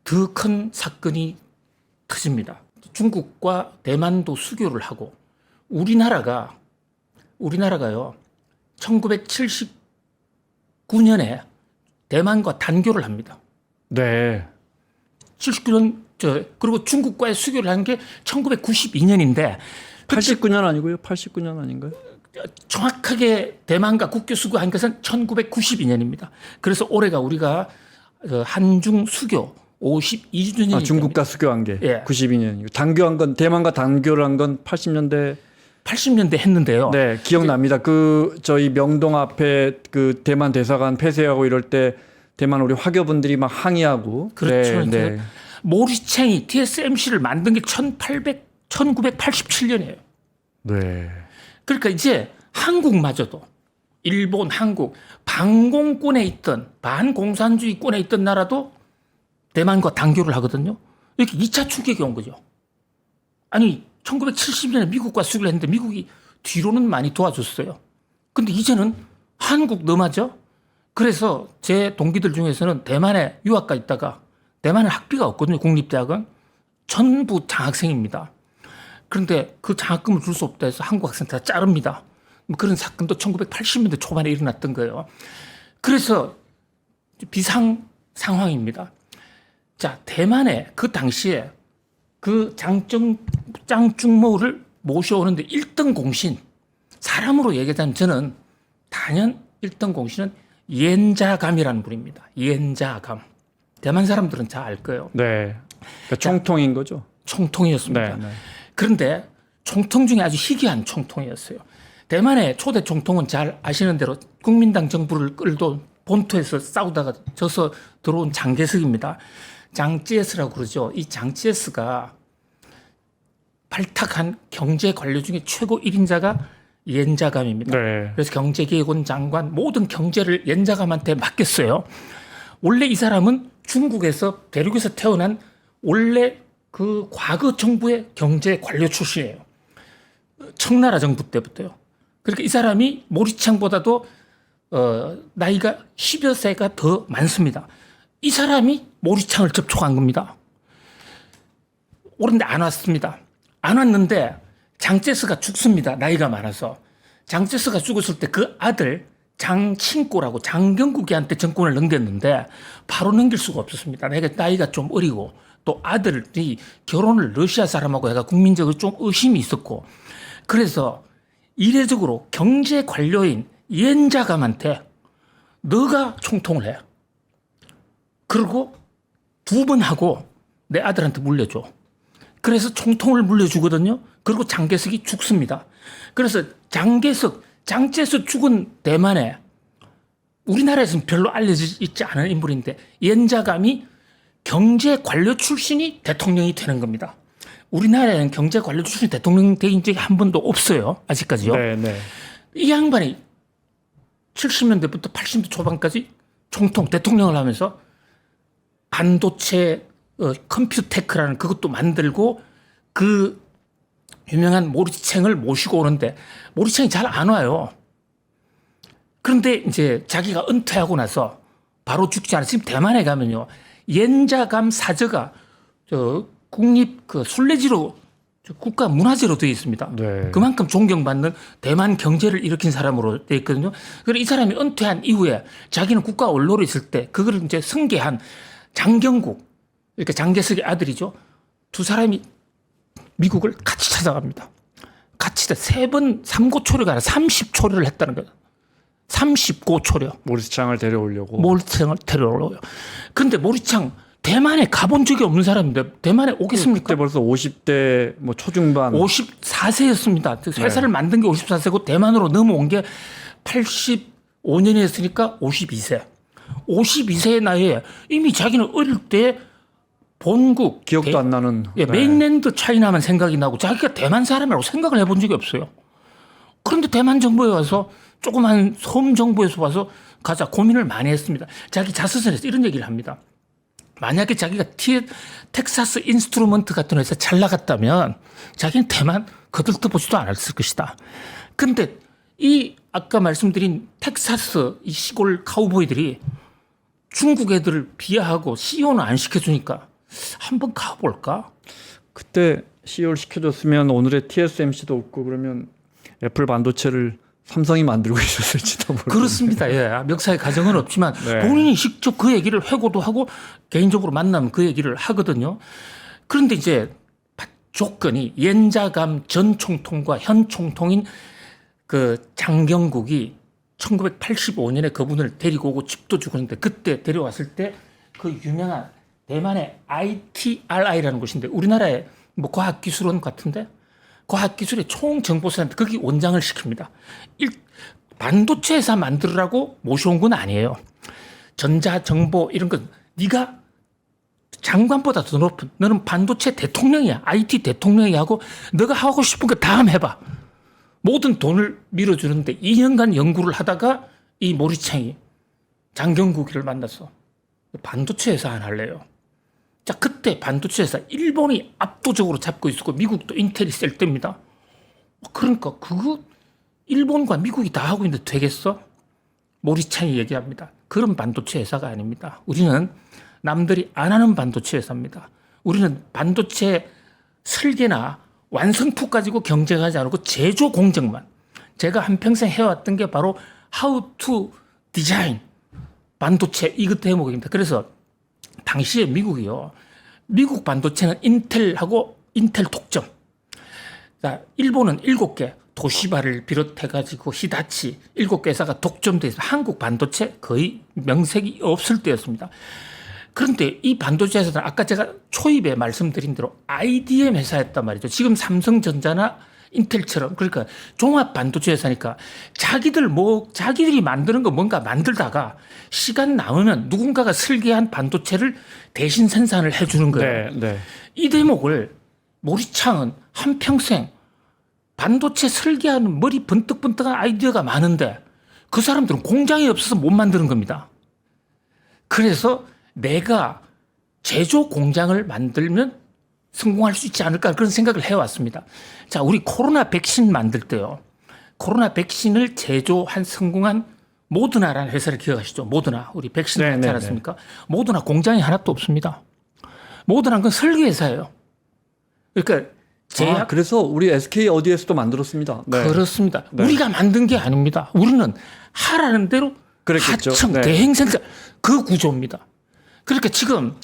더 큰 사건이 터집니다. 중국과 대만도 수교를 하고 우리나라가요 1979년에 대만과 단교를 합니다. 네. 79년 그리고 중국과의 수교를 한 게 1992년인데 89년 아니고요? 89년 아닌가요? 정확하게 대만과 국교 수교한 것은 1992년입니다. 그래서 올해가 우리가 한중 수교 52주년이 아, 중국과 수교한 게 예. 92년이고 단교한 건 대만과 단교를 한 건 80년대 80년대 했는데요. 네, 기억납니다. 그 저희 명동 앞에 그 대만 대사관 폐쇄하고 이럴 때 대만 우리 화교분들이 막 항의하고 그렇죠. 네. 모리스챙이 TSMC를 만든 게 1987년이에요. 네. 그러니까 이제 한국마저도 일본, 한국 반공권에 있던 반공산주의권에 있던 나라도 대만과 단교를 하거든요. 이렇게 2차 충격이 온 거죠. 아니 1970년에 미국과 수교를 했는데 미국이 뒤로는 많이 도와줬어요. 근데 이제는 한국 너마저 그래서 제 동기들 중에서는 대만에 유학가 있다가 대만에 학비가 없거든요. 국립대학은 전부 장학생입니다. 그런데 그 장학금을 줄 수 없다 해서 한국 학생 다 자릅니다. 뭐 그런 사건도 1980년대 초반에 일어났던 거예요. 그래서 비상 상황입니다. 자, 대만에 그 당시에 그 짱중모를 모셔오는데 1등 공신, 사람으로 얘기하자면 저는 단연 1등 공신은 옌자감이라는 분입니다. 옌자감. 대만 사람들은 잘 알 거예요. 네. 그러니까 총통인 거죠. 총통이었습니다. 네, 네. 그런데 총통 중에 아주 희귀한 총통이었어요. 대만의 초대 총통은 잘 아시는 대로 국민당 정부를 끌도 본토에서 싸우다가 져서 들어온 장개석입니다. 장찌에스라고 그러죠. 이 장찌에스가 발탁한 경제 관료 중에 최고 1인자가 옌자감입니다. 네. 그래서 경제개혁원 장관 모든 경제를 옌자감한테 맡겼어요. 원래 이 사람은 중국에서 대륙에서 태어난 원래 그 과거 정부의 경제 관료 출신이에요. 청나라 정부 때부터요. 그러니까 이 사람이 모리창보다도 나이가 10여 세가 더 많습니다. 이 사람이 모리창을 접촉한 겁니다. 그런데 안 왔습니다. 안 왔는데 장제스가 죽습니다. 나이가 많아서. 장제스가 죽었을 때 그 아들 장친꼬라고 장경국이한테 정권을 넘겼는데 바로 넘길 수가 없었습니다. 나이가 좀 어리고 또 아들이 결혼을 러시아 사람하고 해가 국민적으로 좀 의심이 있었고 그래서 이례적으로 경제 관료인 옌자감한테 너가 총통을 해. 그리고 2번 하고 내 아들한테 물려줘. 그래서 총통을 물려주거든요. 그리고 장개석이 죽습니다. 그래서 장제석 죽은 대만에 우리나라에서는 별로 알려져 있지 않은 인물인데 옌자감이 경제 관료 출신이 대통령이 되는 겁니다. 우리나라에는 경제 관료 출신이 대통령 된 적이 한 번도 없어요. 아직까지요. 네, 네. 이 양반이 70년대부터 80년대 초반까지 총통 대통령을 하면서 반도체 컴퓨테크라는 그것도 만들고 그 유명한 모리챙을 모시고 오는데 모리챙이 잘 안 와요. 그런데 이제 자기가 은퇴하고 나서 바로 죽지 않아요. 지금 대만에 가면요. 옌자감 사저가 국립 순례지로 국가 문화재로 되어 있습니다. 네. 그만큼 존경받는 대만 경제를 일으킨 사람으로 되어 있거든요. 그래서 이 사람이 은퇴한 이후에 자기는 국가 원로로 있을 때 그거를 이제 승계한 장경국, 그러니까 장개석의 아들이죠. 2사람이 미국을 같이 찾아갑니다. 같이 3번 3고초려가 아니라 30초려를 했다는 거예요. 30고초려. 모리스창을 데려오려고. 모리창을 데려오려고요. 그런데 모리창 대만에 가본 적이 없는 사람인데 대만에 오겠습니까? 그때 벌써 50대 뭐 초중반. 54세였습니다. 회사를 만든 게 54세고 대만으로 넘어온 게 85년이었으니까 52세. 52세의 나이에 이미 자기는 어릴 때 본국 기억도 안 나는. 예, 메인랜드 차이나만 생각이 나고 자기가 대만 사람이라고 생각을 해본 적이 없어요. 그런데 대만 정부에 와서 조그만 섬 정부에서 와서 가자 고민을 많이 했습니다. 자기 자서전에서 이런 얘기를 합니다. 만약에 자기가 텍사스 인스트루먼트 같은 회사 잘 나갔다면 자기는 대만 거들떠보지도 않았을 것이다. 근데 이 아까 말씀드린 텍사스 이 시골 카우보이들이 중국 애들을 비하하고 CEO는 안 시켜주니까 한번 가볼까? 그때 CEO를 시켜줬으면 오늘의 TSMC도 없고 그러면 애플 반도체를 삼성이 만들고 있었을지도 모르겠네요. 그렇습니다. 예. 멱살의 가정은 없지만 네. 본인이 직접 그 얘기를 회고도 하고 개인적으로 만나면 그 얘기를 하거든요. 그런데 이제 조건이 연자감 전 총통과 현 총통인 그 장경국이 1985년에 그분을 데리고 오고 집도 주고 했는데 그때 데려왔을 때 그 유명한 대만의 ITRI라는 곳인데 우리나라의 뭐 과학기술원 같은데 과학기술의 총정보센터 거기 원장을 시킵니다. 반도체 회사 만들으라고 모셔온 건 아니에요. 전자정보 이런 건 네가 장관보다 더 높은 너는 반도체 대통령이야. IT 대통령이야 하고 너가 하고 싶은 거 다 한번 해봐. 모든 돈을 밀어주는데 2년간 연구를 하다가 이 모리창이 장경국이를 만나서 반도체 회사 안 할래요. 자, 그때 반도체 회사 일본이 압도적으로 잡고 있었고 미국도 인텔이 셀 때입니다. 그러니까 그거 일본과 미국이 다 하고 있는데 되겠어? 모리창이 얘기합니다. 그런 반도체 회사가 아닙니다. 우리는 남들이 안 하는 반도체 회사입니다. 우리는 반도체 설계나 완성품 가지고 경쟁하지 않고 제조 공정만. 제가 한평생 해왔던 게 바로 how to design 반도체 이것 대목입니다. 그래서 당시에 미국이요. 미국 반도체는 인텔하고 인텔 독점. 자, 일본은 7개 도시바를 비롯해가지고 히다치 7개 회사가 독점돼 있어. 한국 반도체 거의 명색이 없을 때였습니다. 그런데 이 반도체 회사는 아까 제가 초입에 말씀드린 대로 IDM 회사였단 말이죠. 지금 삼성전자나 인텔처럼 그러니까 종합 반도체 회사니까 자기들이 만드는 거 뭔가 만들다가 시간 남으면 누군가가 설계한 반도체를 대신 생산을 해주는 거예요. 네, 네. 이 대목을 모리창은 한평생 반도체 설계하는 머리 번뜩번뜩한 아이디어가 많은데 그 사람들은 공장이 없어서 못 만드는 겁니다. 그래서 내가 제조 공장을 만들면 성공할 수 있지 않을까 그런 생각을 해왔습니다. 자, 우리 코로나 백신 만들 때요. 코로나 백신을 제조한 성공한 모더나라는 회사를 기억하시죠? 모더나. 우리 백신 네, 받지 네, 않았습니까? 모더나 공장이 하나도 없습니다. 모더나는 건 설계회사예요. 그러니까 제약 그래서 우리 SK 어디에서도 만들었습니다. 네. 그렇습니다. 네. 우리가 만든 게 아닙니다. 우리는 하라는 대로 그랬겠죠. 하청, 네. 대행생산 그 구조입니다. 그러니까 지금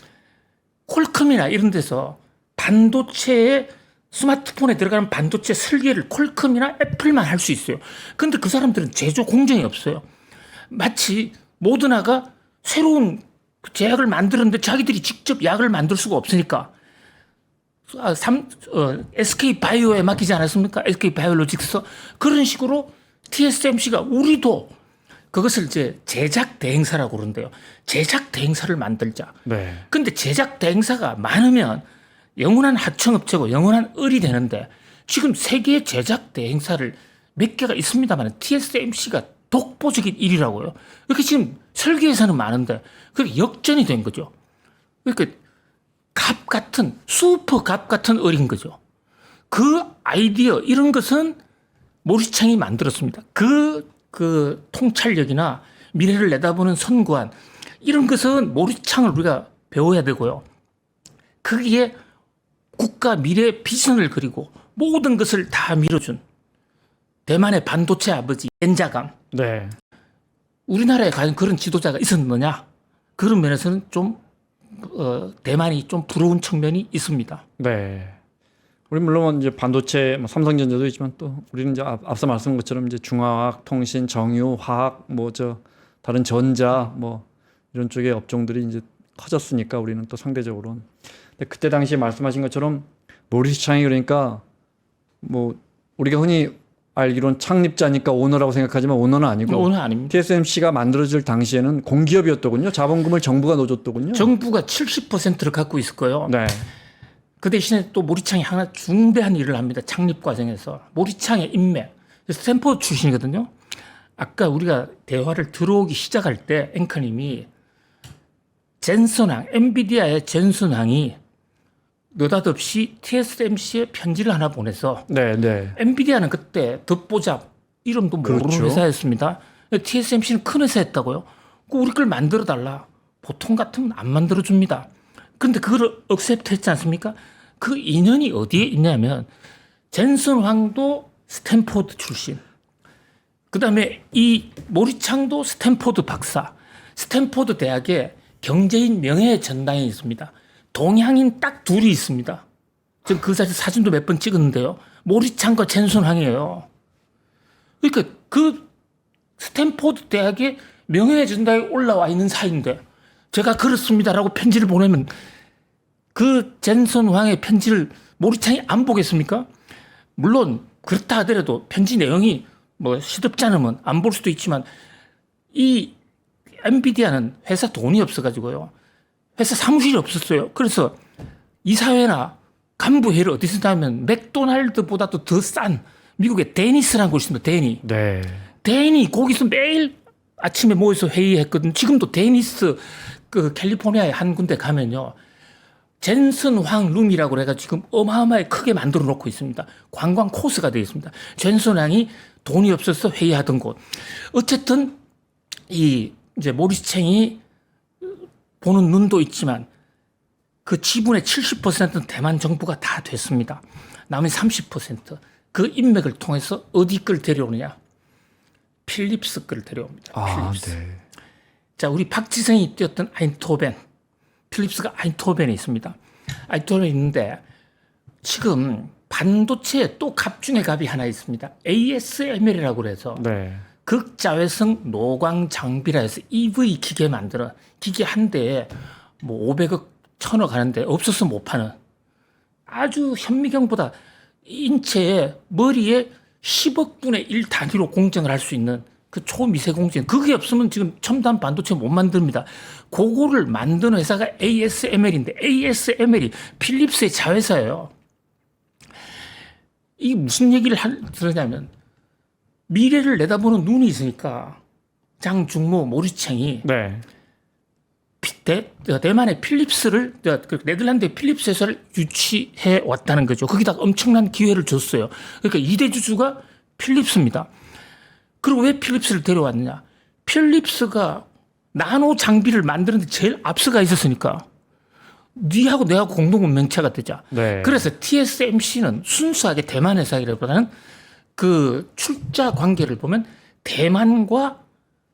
퀄컴이나 이런 데서 반도체에 스마트폰에 들어가는 반도체 설계를 퀄컴이나 애플만 할 수 있어요. 그런데 그 사람들은 제조 공정이 없어요. 마치 모더나가 새로운 제약을 만들었는데 자기들이 직접 약을 만들 수가 없으니까 SK 바이오에 맡기지 않았습니까? SK 바이오로직스 그런 식으로 TSMC가 우리도 그것을 이제 제작 대행사라고 그러는데요. 제작 대행사를 만들자. 네. 근데 제작 대행사가 많으면 영원한 하청업체고 영원한 을이 되는데 지금 세계 제작 대행사를 몇 개가 있습니다만 TSMC가 독보적인 1위라고요. 이렇게 지금 설계회사는 많은데 그게 역전이 된 거죠. 그러니까 갑 같은 슈퍼 갑 같은 을인 거죠. 그 아이디어 이런 것은 모리창이 만들었습니다. 그 통찰력이나 미래를 내다보는 선구안 이런 것은 모리창을 우리가 배워야 되고요. 거기에 국가 미래 비전을 그리고 모든 것을 다 밀어준 대만의 반도체 아버지 연자감. 네. 우리나라에 과연 그런 지도자가 있었느냐? 그런 면에서는 좀 대만이 좀 부러운 측면이 있습니다. 네. 우리 물론 이제 반도체, 삼성전자도 있지만 또 우리는 이제 앞서 말씀한 것처럼 이제 중화학, 통신, 정유, 화학, 다른 전자 이런 쪽의 업종들이 이제 커졌으니까 우리는 또 상대적으로는. 근데 그때 당시에 말씀하신 것처럼 모리스 창이 그러니까 우리가 흔히 알기로는 창립자니까 오너라고 생각하지만 오너는 아니고 오늘 아닙니다. TSMC가 만들어질 당시에는 공기업이었더군요. 자본금을 정부가 넣어줬더군요. 정부가 70%를 갖고 있을 거예요. 네. 그 대신에 또 모리창이 하나 중대한 일을 합니다. 창립 과정에서. 모리창의 인맥. 스탠포드 출신이거든요. 아까 우리가 대화를 들어오기 시작할 때 앵커님이 젠슨왕, 엔비디아의 젠슨왕이 느닷없이 TSMC에 편지를 하나 보내서 네, 네. 엔비디아는 그때 듣보잡 이름도 모르는 그렇죠. 회사였습니다. TSMC는 큰 회사였다고요. 우리 걸 만들어 달라. 보통 같으면 안 만들어 줍니다. 그런데 그걸 억셉트 했지 않습니까? 그 인연이 어디에 있냐면 젠슨 황도 스탠포드 출신. 그다음에 이 모리창도 스탠포드 박사. 스탠포드 대학에 경제인 명예 전당이 있습니다. 동양인 딱 둘이 있습니다. 지금 그 사진도 몇 번 찍었는데요. 모리창과 젠슨 황이에요. 그러니까 그 스탠포드 대학의 명예 전당에 올라와 있는 사이인데 제가 그렇습니다라고 편지를 보내면 그 젠슨 황의 편지를 모리창이 안 보겠습니까? 물론 그렇다 하더라도 편지 내용이 뭐 시덥지 않으면 안 볼 수도 있지만 이 엔비디아는 회사 돈이 없어가지고요. 회사 사무실이 없었어요. 그래서 이사회나 간부회를 어디서 하면 맥도날드보다도 더 싼 미국의 데니스라는 곳이 있습니다. 데니. 네. 데니 거기서 매일 아침에 모여서 회의했거든. 지금도 데니스 그 캘리포니아에 한 군데 가면요. 젠슨 황 룸이라고 그래가 지금 어마어마하게 크게 만들어 놓고 있습니다. 관광 코스가 되어 있습니다. 젠슨 황이 돈이 없어서 회의하던 곳. 어쨌든 이 이제 모리스 챙이 보는 눈도 있지만 그 지분의 70%는 대만 정부가 다 됐습니다. 나머지 30%그 인맥을 통해서 어디 걸 데려오느냐? 필립스 걸 데려옵니다. 필립스. 네. 자, 우리 박지성이 뛰었던 아인토벤. 필립스가 아인토벤에 있습니다. 아인토벤에 있는데 지금 반도체에 또 갑 중에 갑이 하나 있습니다. ASML이라고 그래서 네. 극자외성 노광 장비라 해서 EV 기계 만들어. 기계 한 대에 뭐 500억, 1000억 하는데 없어서 못 파는 아주 현미경보다 인체의 머리에 10억 분의 1 단위로 공정을 할 수 있는 그 초미세 공정. 그게 없으면 지금 첨단 반도체 못 만듭니다. 그거를 만드는 회사가 ASML인데 ASML이 필립스의 자회사예요. 이게 무슨 얘기를 들으냐면 미래를 내다보는 눈이 있으니까 장중모 모리챙이 네. 대만의 필립스를 네덜란드의 필립스 회사를 유치해 왔다는 거죠. 거기다 엄청난 기회를 줬어요. 그러니까 2대 주주가 필립스입니다. 그리고 왜 필립스를 데려왔느냐? 필립스가 나노 장비를 만드는데 제일 앞서가 있었으니까 니하고 내하고 공동 운명체가 되자. 네. 그래서 TSMC는 순수하게 대만 회사이라기보다는 그 출자 관계를 보면 대만과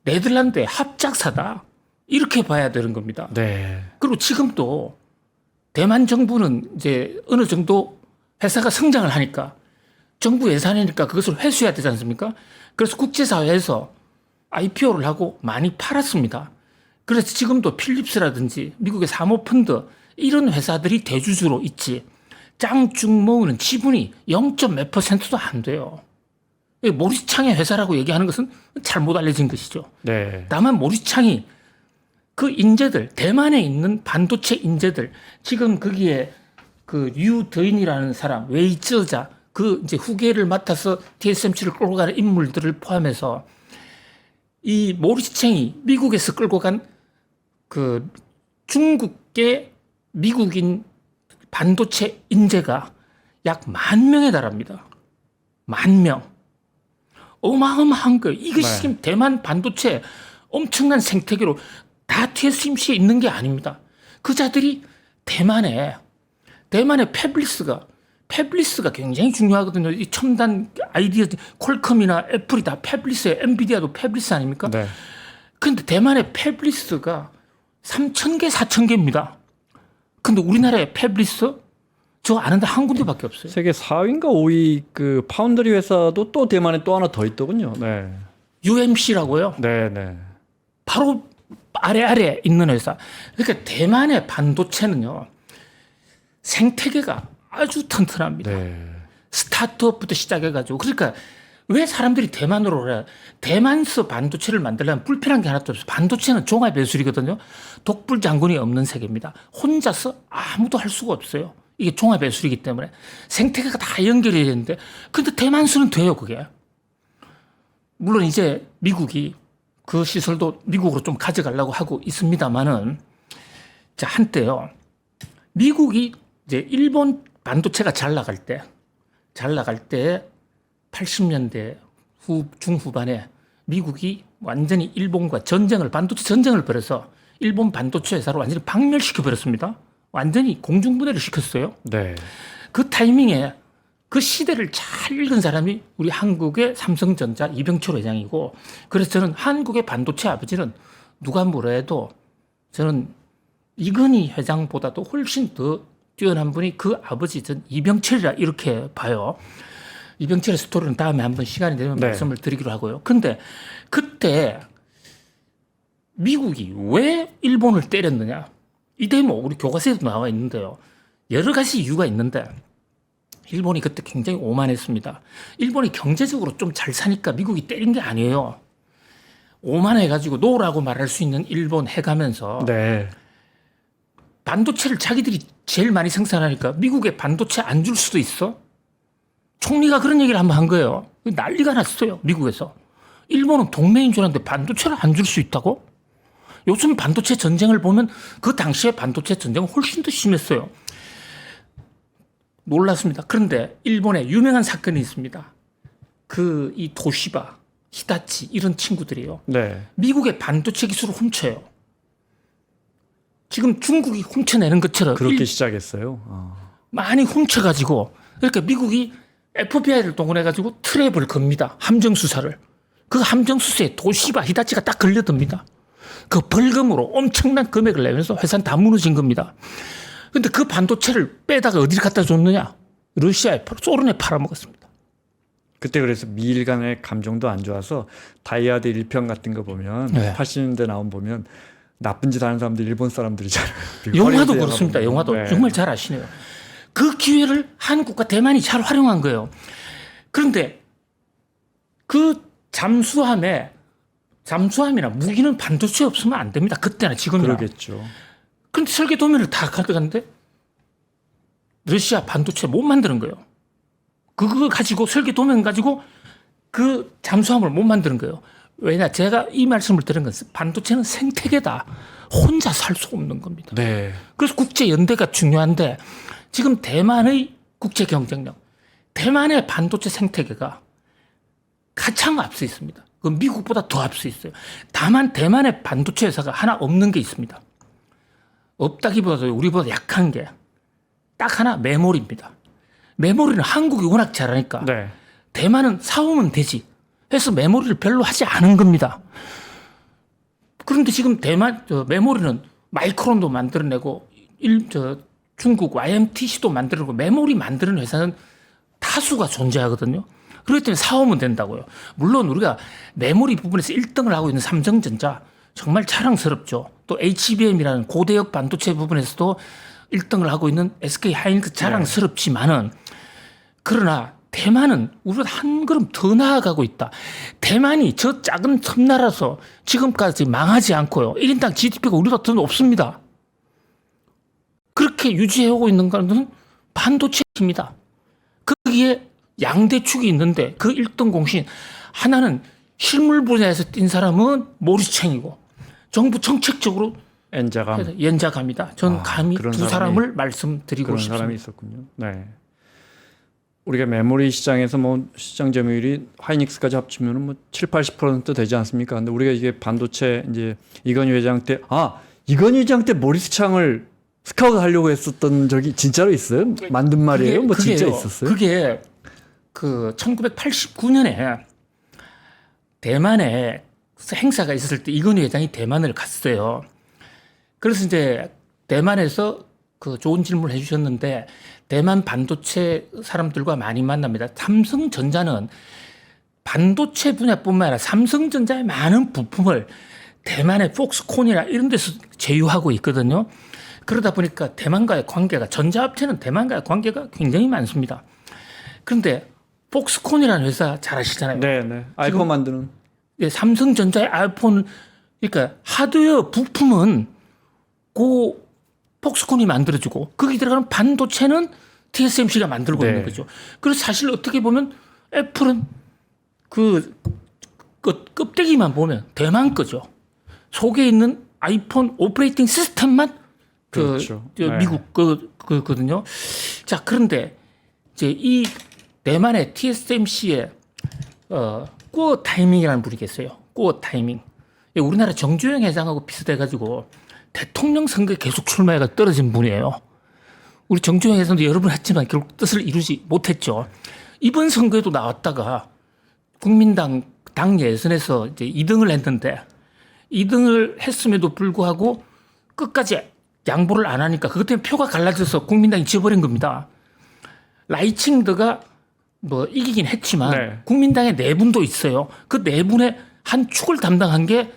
네덜란드의 합작사다. 이렇게 봐야 되는 겁니다. 네. 그리고 지금도 대만 정부는 이제 어느 정도 회사가 성장을 하니까 정부 예산이니까 그것을 회수해야 되지 않습니까? 그래서 국제사회에서 IPO를 하고 많이 팔았습니다. 그래서 지금도 필립스라든지 미국의 사모펀드 이런 회사들이 대주주로 있지. 짱중모우는 지분이 0.몇 %도 안 돼요. 모리창의 회사라고 얘기하는 것은 잘못 알려진 것이죠. 네. 다만 모리창이 그 인재들, 대만에 있는 반도체 인재들, 지금 거기에 그 유더인이라는 사람, 웨이쩌자, 그 이제 후계를 맡아서 TSMC를 끌고 가는 인물들을 포함해서 이 모리스챙이 미국에서 끌고 간 그 중국계 미국인 반도체 인재가 약 10,000명에 달합니다. 10,000명. 어마어마한 거예요. 이것이 네. 지금 대만 반도체 엄청난 생태계로 다 TSMC에 있는 게 아닙니다. 그 자들이 대만의 패블리스가 굉장히 중요하거든요. 이 첨단 아이디어, 퀄컴이나 애플이 다 패블리스예요. 엔비디아도 패블리스 아닙니까? 네. 근데 대만의 패블리스가 3,000개, 4,000개입니다. 근데 우리나라의 패블리스 저 아는데 한 군데밖에 없어요. 세계 4위인가 5위 그 파운드리 회사도 또 대만에 또 하나 더 있더군요. 네. UMC라고요. 네, 네. 바로 아래 있는 회사. 그러니까 대만의 반도체는요. 생태계가 아주 튼튼합니다. 네. 스타트업부터 시작해가지고. 그러니까 왜 사람들이 대만으로 그래? 대만서 반도체를 만들려면 불편한 게 하나도 없어요. 반도체는 종합예술이거든요. 독불장군이 없는 세계입니다. 혼자서 아무도 할 수가 없어요. 이게 종합예술이기 때문에. 생태계가 다 연결이 되는데. 근데 대만수는 돼요, 그게. 물론 이제 미국이 그 시설도 미국으로 좀 가져가려고 하고 있습니다만은 자, 한때요. 미국이 이제 일본 반도체가 잘 나갈 때 80년대 중후반에 미국이 완전히 일본과 반도체 전쟁을 벌여서 일본 반도체 회사를 완전히 박멸시켜 버렸습니다. 완전히 공중분해를 시켰어요. 네. 그 타이밍에 그 시대를 잘 읽은 사람이 우리 한국의 삼성전자 이병철 회장이고, 그래서 저는 한국의 반도체 아버지는 누가 뭐라 해도 저는 이건희 회장보다도 훨씬 더 뛰어난 분이 그 아버지 전 이병철이라 이렇게 봐요. 이병철의 스토리는 다음에 한번 시간이 되면 네. 말씀을 드리기로 하고요. 근데 그때 미국이 왜 일본을 때렸느냐? 이 대목 우리 교과서에도 나와 있는데요. 여러 가지 이유가 있는데 일본이 그때 굉장히 오만했습니다. 일본이 경제적으로 좀 잘 사니까 미국이 때린 게 아니에요. 오만해가지고 노라고 말할 수 있는 일본 해가면서 네. 반도체를 자기들이 제일 많이 생산하니까 미국에 반도체 안 줄 수도 있어? 총리가 그런 얘기를 한번 한 거예요. 난리가 났어요, 미국에서. 일본은 동맹인 줄 알았는데 반도체를 안 줄 수 있다고? 요즘 반도체 전쟁을 보면 그 당시에 반도체 전쟁은 훨씬 더 심했어요. 놀랐습니다. 그런데 일본에 유명한 사건이 있습니다. 이 도시바, 히다치 이런 친구들이에요. 네. 미국의 반도체 기술을 훔쳐요. 지금 중국이 훔쳐내는 것처럼 그렇게 시작했어요. 많이 훔쳐가지고, 그러니까 미국이 FBI를 동원해가지고 트랩을 겁니다. 함정 수사를. 그 함정 수사에 도시바, 히다치가 딱 걸려듭니다. 그 벌금으로 엄청난 금액을 내면서 회사는 다 무너진 겁니다. 근데 그 반도체를 빼다가 어디를 갖다 줬느냐? 러시아에 소련에 팔아먹었습니다. 그때 그래서 미일 간의 감정도 안 좋아서 다이아드 1편 같은 거 보면 네. 80년대 나온 보면 나쁜 짓 하는 사람들 일본 사람들이잖아요. 영화도 그렇습니다. 영화도 네. 정말 잘 아시네요. 그 기회를 한국과 대만이 잘 활용한 거예요. 그런데 그 잠수함이나 무기는 반도체 없으면 안 됩니다. 그때나 지금이나. 그러겠죠. 그런데 설계 도면을 다 가져갔는데 러시아 반도체 못 만드는 거예요. 그거 가지고 설계 도면 가지고 그 잠수함을 못 만드는 거예요. 왜냐, 제가 이 말씀을 드린 건 반도체는 생태계다. 혼자 살 수 없는 겁니다. 네. 그래서 국제 연대가 중요한데 지금 대만의 국제 경쟁력, 대만의 반도체 생태계가 가장 앞서 있습니다. 그 미국보다 더 앞서 있어요. 다만 대만의 반도체 회사가 하나 없는 게 있습니다. 없다기보다도 우리보다 약한 게 딱 하나, 메모리입니다. 메모리는 한국이 워낙 잘하니까 네. 대만은 사오면 되지 해서 메모리를 별로 하지 않은 겁니다. 그런데 지금 대만 메모리는 마이크론도 만들어내고 중국 YMTC도 만들어내고 메모리 만드는 회사는 다수가 존재하거든요. 그렇기 때문에 사오면 된다고요. 물론 우리가 메모리 부분에서 1등을 하고 있는 삼성전자 정말 자랑스럽죠. 또 HBM이라는 고대역 반도체 부분에서도 1등을 하고 있는 SK 하이닉스 자랑스럽지만은, 그러나 대만은 우리보다 한 걸음 더 나아가고 있다. 대만이 저 작은 섬나라서 지금까지 망하지 않고요. 1인당 GDP가 우리보다 더 높습니다. 그렇게 유지해오고 있는 것은 반도체입니다. 거기에 양대축이 있는데 그 1등 공신 하나는 실물 분야에서 뛴 사람은 모리스챙이고 정부 정책적으로 엔자감 연자감이다. 전 감히 그런 두 사람을 말씀드리고 그런 싶습니다. 사람이 있었군요. 네. 우리가 메모리 시장에서 뭐 시장 점유율이 하이닉스까지 합치면은 뭐 7-80% 되지 않습니까? 근데 우리가 이게 반도체 이제 이건희 회장 때 이건희 회장 때 모리스 창을 스카우트 하려고 했었던 적이 진짜로 있어요? 만든 말이에요? 뭐 진짜 있었어요? 그게 그 1989년에 대만에 행사가 있었을 때 이건희 회장이 대만을 갔어요. 그래서 이제 대만에서 그 좋은 질문을 해주셨는데 대만 반도체 사람들과 많이 만납니다. 삼성전자는 반도체 분야뿐만 아니라 삼성전자의 많은 부품을 대만의 폭스콘이나 이런 데서 제휴하고 있거든요. 그러다 보니까 대만과의 관계가, 전자업체는 대만과의 관계가 굉장히 많습니다. 그런데 폭스콘이라는 회사 잘 아시잖아요. 네. 아이폰 만드는. 삼성전자의 아이폰, 그러니까 하드웨어 부품은 그 폭스콘이 만들어주고 거기 들어가는 반도체는 TSMC가 만들고 있는 거죠. 그래서 사실 어떻게 보면 애플은 그 껍데기만 보면 대만 거죠. 속에 있는 아이폰 오퍼레이팅 시스템만 그렇죠. 네. 미국 그거든요. 자, 그런데 이제 이 대만의 TSMC의 꾸어 타이밍이라는 분이 계세요. 꾸어 타이밍. 우리나라 정주영 회장하고 비슷해가지고 대통령 선거에 계속 출마해가 떨어진 분이에요. 우리 정주영 회장도 여러 번 했지만 결국 뜻을 이루지 못했죠. 이번 선거에도 나왔다가 국민당 당 예선에서 이제 2등을 했는데 2등을 했음에도 불구하고 끝까지 양보를 안 하니까 그것 때문에 표가 갈라져서 국민당이 지어버린 겁니다. 라이칭드가 뭐 이기긴 했지만 네. 국민당에 네 분도 있어요. 그 네 분의 한 축을 담당한 게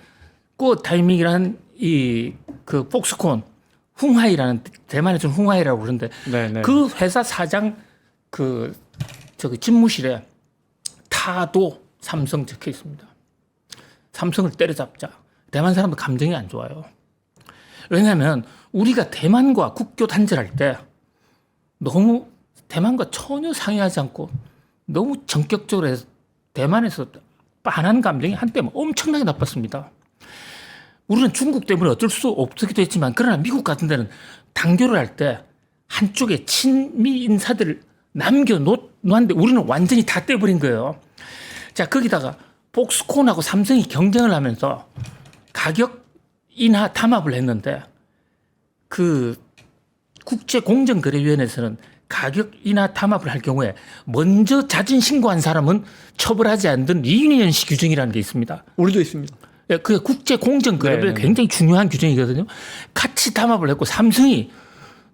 그 타이밍이라는 그 폭스콘 흥하이라는 대만에서는 흥하이라고 그러는데 네. 그 회사 사장 저기 집무실에 타도 삼성 적혀 있습니다. 삼성을 때려잡자. 대만 사람들 감정이 안 좋아요. 왜냐하면 우리가 대만과 국교 단절할 때 너무 대만과 전혀 상의하지 않고 너무 전격적으로 해서 대만에서 반한 감정이 한때 엄청나게 나빴습니다. 우리는 중국 때문에 어쩔 수 없기도 했지만 그러나 미국 같은 데는 단교를 할 때 한쪽에 친미 인사들을 남겨놓았는데 우리는 완전히 다 떼버린 거예요. 자, 거기다가 폭스콘하고 삼성이 경쟁을 하면서 가격 인하 담합을 했는데 그 국제공정거래위원회에서는 가격 인하 담합을 할 경우에 먼저 자진 신고한 사람은 처벌하지 않는 리유니언식 규정이라는 게 있습니다. 우리도 있습니다. 그게 국제공정거래위원회 굉장히 중요한 규정이거든요. 같이 담합을 했고 삼성이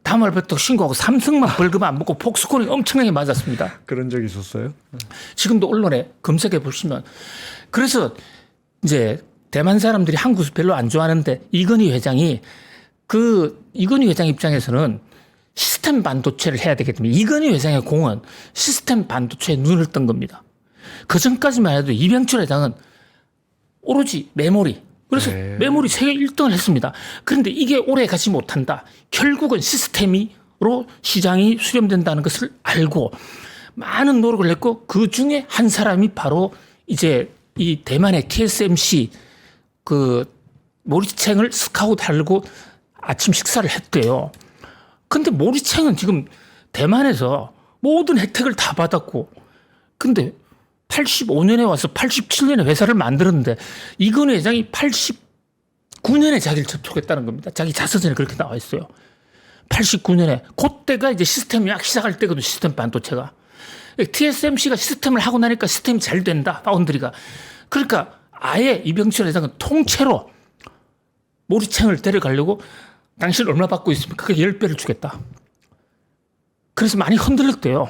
담합을 했다고 신고하고 삼성만 벌금 안 먹고 폭스콘이 엄청나게 맞았습니다. 그런 적이 있었어요? 지금도 언론에 검색해 보시면 그래서 이제 대만 사람들이 한국을 별로 안 좋아하는데 이건희 회장 입장에서는 시스템 반도체를 해야 되기 때문에 이건희 회장의 공은 시스템 반도체에 눈을 뜬 겁니다. 그 전까지만 해도 이병철 회장은 오로지 메모리. 그래서 네. 메모리 세계 1등을 했습니다. 그런데 이게 오래 가지 못한다. 결국은 시스템으로 시장이 수렴된다는 것을 알고 많은 노력을 했고 그 중에 한 사람이 바로 이제 이 대만의 TSMC 그 모리챙을 스카우트하려고 아침 식사를 했대요. 근데 모리챙은 지금 대만에서 모든 혜택을 다 받았고 근데 85년에 와서 87년에 회사를 만들었는데 이건희 회장이 89년에 자기를 접촉했다는 겁니다. 자기 자서전에 그렇게 나와 있어요. 89년에 그때가 이제 시스템이 약 시작할 때거든. 시스템 반도체가. TSMC가 시스템을 하고 나니까 시스템이 잘 된다. 파운드리가. 그러니까 아예 이병철 회장은 통째로 모리챙을 데려가려고 당신 얼마 받고 있습니까? 그게 10배를 주겠다. 그래서 많이 흔들렸대요.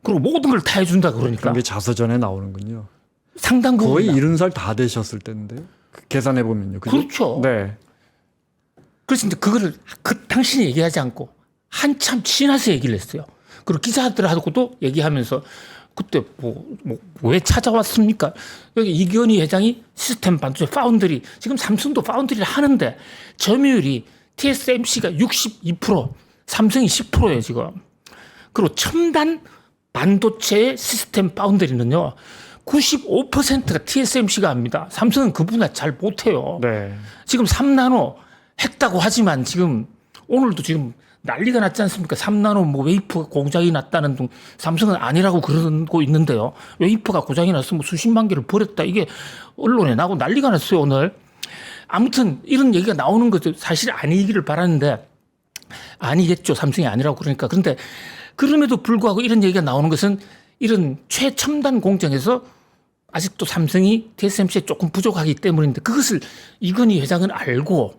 그리고 모든 걸 다 해준다 그러니까. 그런 게 자서전에 나오는군요. 상당 부분 거의 70살 다 되셨을 텐데 계산해 보면요. 그렇죠. 네. 그래서 이제 그거를 당신이 얘기하지 않고 한참 지나서 얘기를 했어요. 그리고 기자들하고도 얘기하면서 그때 왜 찾아왔습니까? 여기 이건희 회장이 시스템 반도체 파운드리 지금 삼성도 파운드리를 하는데 점유율이 TSMC가 62%, 삼성이 10%예요 지금. 그리고 첨단 반도체의 시스템 파운드리는요 95%가 TSMC가 합니다. 삼성은 그 분야 잘 못해요. 네. 지금 3나노 했다고 하지만 지금 오늘도 지금 난리가 났지 않습니까? 3나노 웨이프 공장이 났다는 등 삼성은 아니라고 그러고 있는데요. 웨이프가 고장이 났으면 수십만 개를 버렸다. 이게 언론에 나고 난리가 났어요 오늘. 아무튼 이런 얘기가 나오는 것도 사실 아니기를 바라는데 아니겠죠. 삼성이 아니라고 그러니까. 그런데 그럼에도 불구하고 이런 얘기가 나오는 것은 이런 최첨단 공정에서 아직도 삼성이 TSMC에 조금 부족하기 때문인데 그것을 이건희 회장은 알고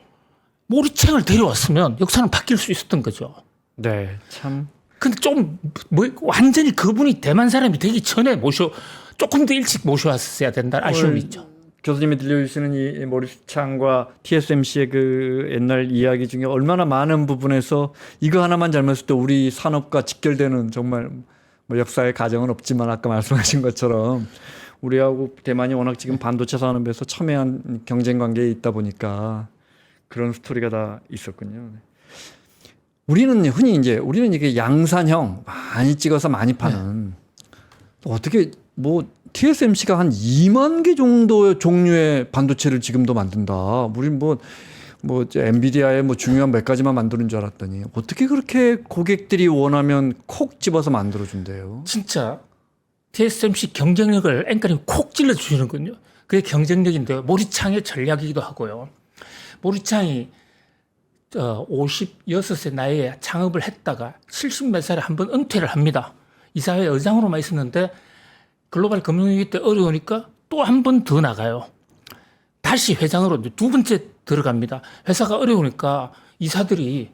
모리챙을 데려왔으면 역사는 바뀔 수 있었던 거죠. 네. 참. 근데 완전히 그분이 대만 사람이 되기 전에 조금 더 일찍 모셔왔어야 된다는 아쉬움이 있죠. 교수님이 들려주시는 이 모리스창과 TSMC의 그 옛날 이야기 중에 얼마나 많은 부분에서 이거 하나만 잘못했을 때 우리 산업과 직결되는 정말 뭐 역사의 가정은 없지만 아까 말씀하신 것처럼 우리하고 대만이 워낙 지금 반도체 산업에서 첨예한 경쟁 관계에 있다 보니까 그런 스토리가 다 있었군요. 우리는 흔히 우리는 이게 양산형 많이 찍어서 많이 파는 어떻게 TSMC가 한 2만 개 정도의 종류의 반도체를 지금도 만든다. 우리 뭐 이제 엔비디아의 뭐 중요한 몇 가지만 만드는 줄 알았더니 어떻게 그렇게 고객들이 원하면 콕 집어서 만들어 준대요. 진짜 TSMC 경쟁력을 앵커님 콕 찔러 주시는군요. 그게 경쟁력인데요. 모리창의 전략이기도 하고요. 모리창이 56세 나이에 창업을 했다가 70몇 살에 한번 은퇴를 합니다. 이사회 의장으로만 있었는데 글로벌 금융위기 때 어려우니까 또 한 번 더 나가요. 다시 회장으로 이제 두 번째 들어갑니다. 회사가 어려우니까 이사들이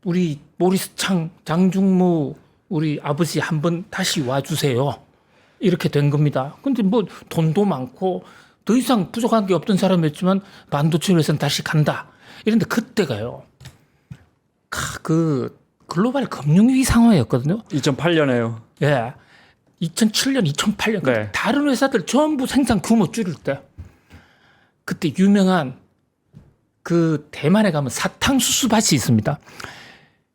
우리 모리스 창, 장중무 우리 아버지 한번 다시 와주세요. 이렇게 된 겁니다. 근데 뭐 돈도 많고 더 이상 부족한 게 없던 사람이었지만 반도체 회사는 다시 간다. 이런데 그때가요. 그 글로벌 금융위기 상황이었거든요. 2008년에요. 예. 2007년, 2008년. 네. 다른 회사들 전부 생산 규모 줄일 때. 그때 유명한 그 대만에 가면 사탕수수밭이 있습니다.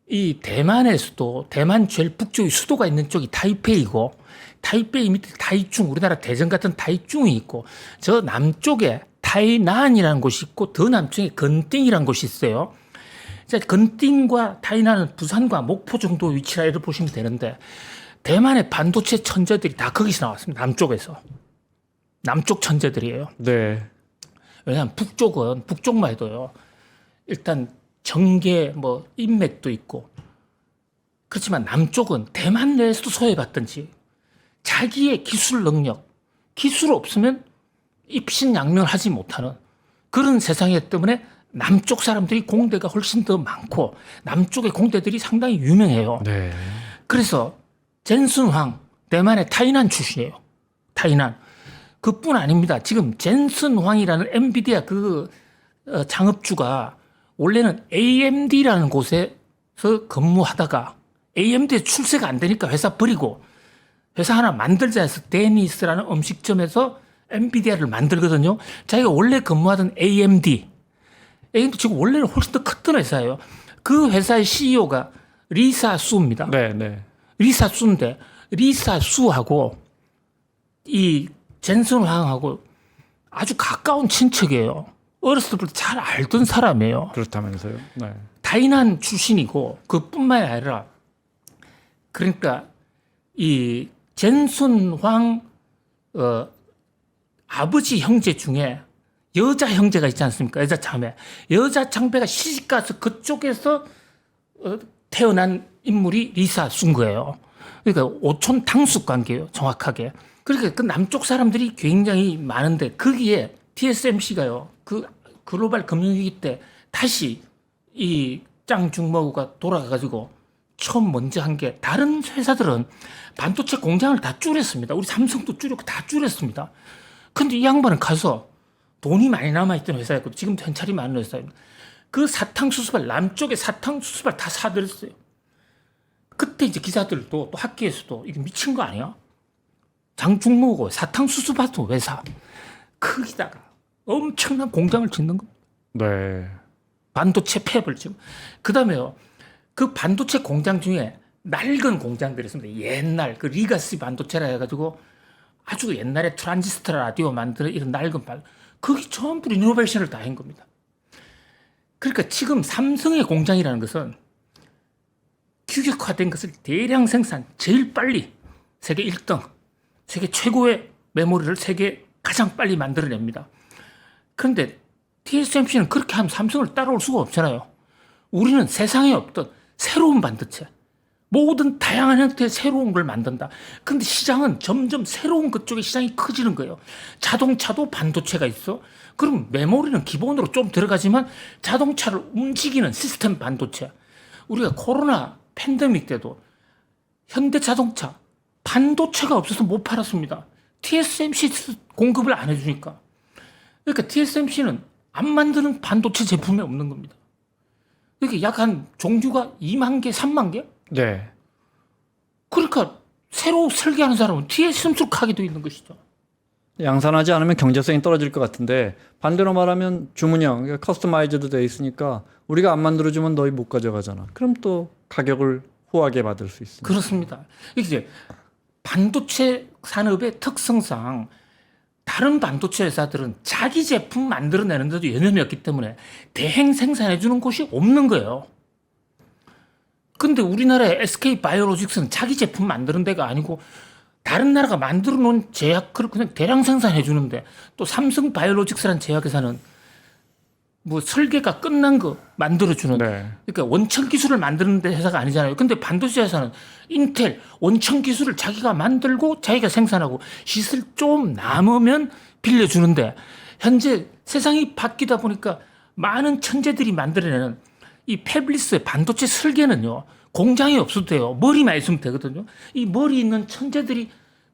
이 대만에서도 대만 제일 북쪽이 수도가 있는 쪽이 타이페이고 타이페이 밑에 타이중 우리나라 대전 같은 타이중이 있고 저 남쪽에 타이난이라는 곳이 있고 더 남쪽에 건띵이라는 곳이 있어요. 건띵과 타이난은 부산과 목포 정도 위치라 이렇게 보시면 되는데 대만의 반도체 천재들이 다 거기서 나왔습니다. 남쪽에서. 남쪽 천재들이에요. 네. 왜냐하면 북쪽은 북쪽만 해도요. 일단 정계 뭐 인맥도 있고 그렇지만 남쪽은 대만 내에서도 소외받든지 자기의 기술 능력, 기술 없으면 입신양명하지 못하는 그런 세상이기 때문에 남쪽 사람들이 공대가 훨씬 더 많고 남쪽의 공대들이 상당히 유명해요. 네. 그래서 젠슨황 대만의 타이난 출신이에요. 타이난. 그뿐 아닙니다. 지금 젠슨황이라는 엔비디아 그 창업주가 원래는 AMD라는 곳에서 근무하다가 AMD에 출세가 안 되니까 회사 버리고 회사 하나 만들자 해서 데니스라는 음식점에서 엔비디아를 만들거든요. 자기가 원래 근무하던 AMD 지금 원래는 훨씬 더 컸던 회사예요. 그 회사의 CEO가 리사 수입니다. 네, 네. 리사 수인데 리사 수하고 이 젠슨 황하고 아주 가까운 친척이에요. 어렸을 때부터 잘 알던 사람이에요. 그렇다면서요. 네. 타이난 출신이고 그뿐만이 아니라 그러니까 이 젠슨 황 아버지 형제 중에 여자 형제가 있지 않습니까? 여자 자매. 여자 장배가 시집가서 그쪽에서 태어난 인물이 리사 순 거예요. 그러니까 오촌 탕숙 관계예요. 정확하게. 그러니까 그 남쪽 사람들이 굉장히 많은데 거기에 TSMC가요. 그 글로벌 금융위기 때 다시 이 짱중모가 돌아가가지고 처음 먼저 한 게 다른 회사들은 반도체 공장을 다 줄였습니다. 우리 삼성도 줄였고 다 줄였습니다. 근데 이 양반은 가서 돈이 많이 남아있던 회사였고 지금도 현찰이 많은 회사입니다. 그 사탕수수발 남쪽에 사탕수수발 다 사들였어요. 그때 이제 기자들도 또 학계에서도 이게 미친 거 아니야? 장충모고 사탕수수밭도 왜 사? 거기다가 엄청난 공장을 짓는 겁니다. 네. 반도체 팹을 지금. 그 다음에요. 그 반도체 공장 중에 낡은 공장들이 있습니다. 옛날 그 리가시 반도체라 해가지고 아주 옛날에 트랜지스터 라디오 만드는 이런 낡은 반 거기 전부 리노베이션을 다 한 겁니다. 그러니까 지금 삼성의 공장이라는 것은 규격화된 것을 대량 생산 제일 빨리 세계 1등 세계 최고의 메모리를 세계 가장 빨리 만들어냅니다. 그런데 TSMC는 그렇게 하면 삼성을 따라올 수가 없잖아요. 우리는 세상에 없던 새로운 반도체, 모든 다양한 형태의 새로운 걸 만든다. 그런데 시장은 점점 새로운 그쪽의 시장이 커지는 거예요. 자동차도 반도체가 있어. 그럼 메모리는 기본으로 좀 들어가지만 자동차를 움직이는 시스템 반도체. 우리가 코로나 팬데믹 때도 현대자동차 반도체가 없어서 못 팔았습니다. TSMC 공급을 안 해주니까. 그러니까 TSMC는 안 만드는 반도체 제품이 없는 겁니다. 그러니까 약 한 종류가 2만 개, 3만 개? 네. 그러니까 새로 설계하는 사람은 TSMC로 가게 돼 있는 것이죠. 양산하지 않으면 경제성이 떨어질 것 같은데 반대로 말하면 주문형, 그러니까 커스터마이즈도 돼 있으니까 우리가 안 만들어주면 너희 못 가져가잖아. 그럼 또 가격을 후하게 받을 수 있습니다. 그렇습니다. 이게 이제 반도체 산업의 특성상 다른 반도체 회사들은 자기 제품 만들어내는데도 여념이 없기 때문에 대행 생산해 주는 곳이 없는 거예요. 근데 우리나라의 SK 바이오로직스는 자기 제품 만드는 데가 아니고 다른 나라가 만들어 놓은 제약을 그냥 대량 생산해 주는데, 또 삼성 바이오로직스라는 제약회사는 뭐 설계가 끝난 거 만들어 주는, 네. 그러니까 원천 기술을 만드는 데 회사가 아니잖아요. 근데 반도체 회사는 인텔 원천 기술을 자기가 만들고 자기가 생산하고 시설 좀 남으면 빌려주는데, 현재 세상이 바뀌다 보니까 많은 천재들이 만들어내는 이 패블리스의 반도체 설계는요, 공장이 없어도 돼요. 머리만 있으면 되거든요. 이 머리 있는 천재들이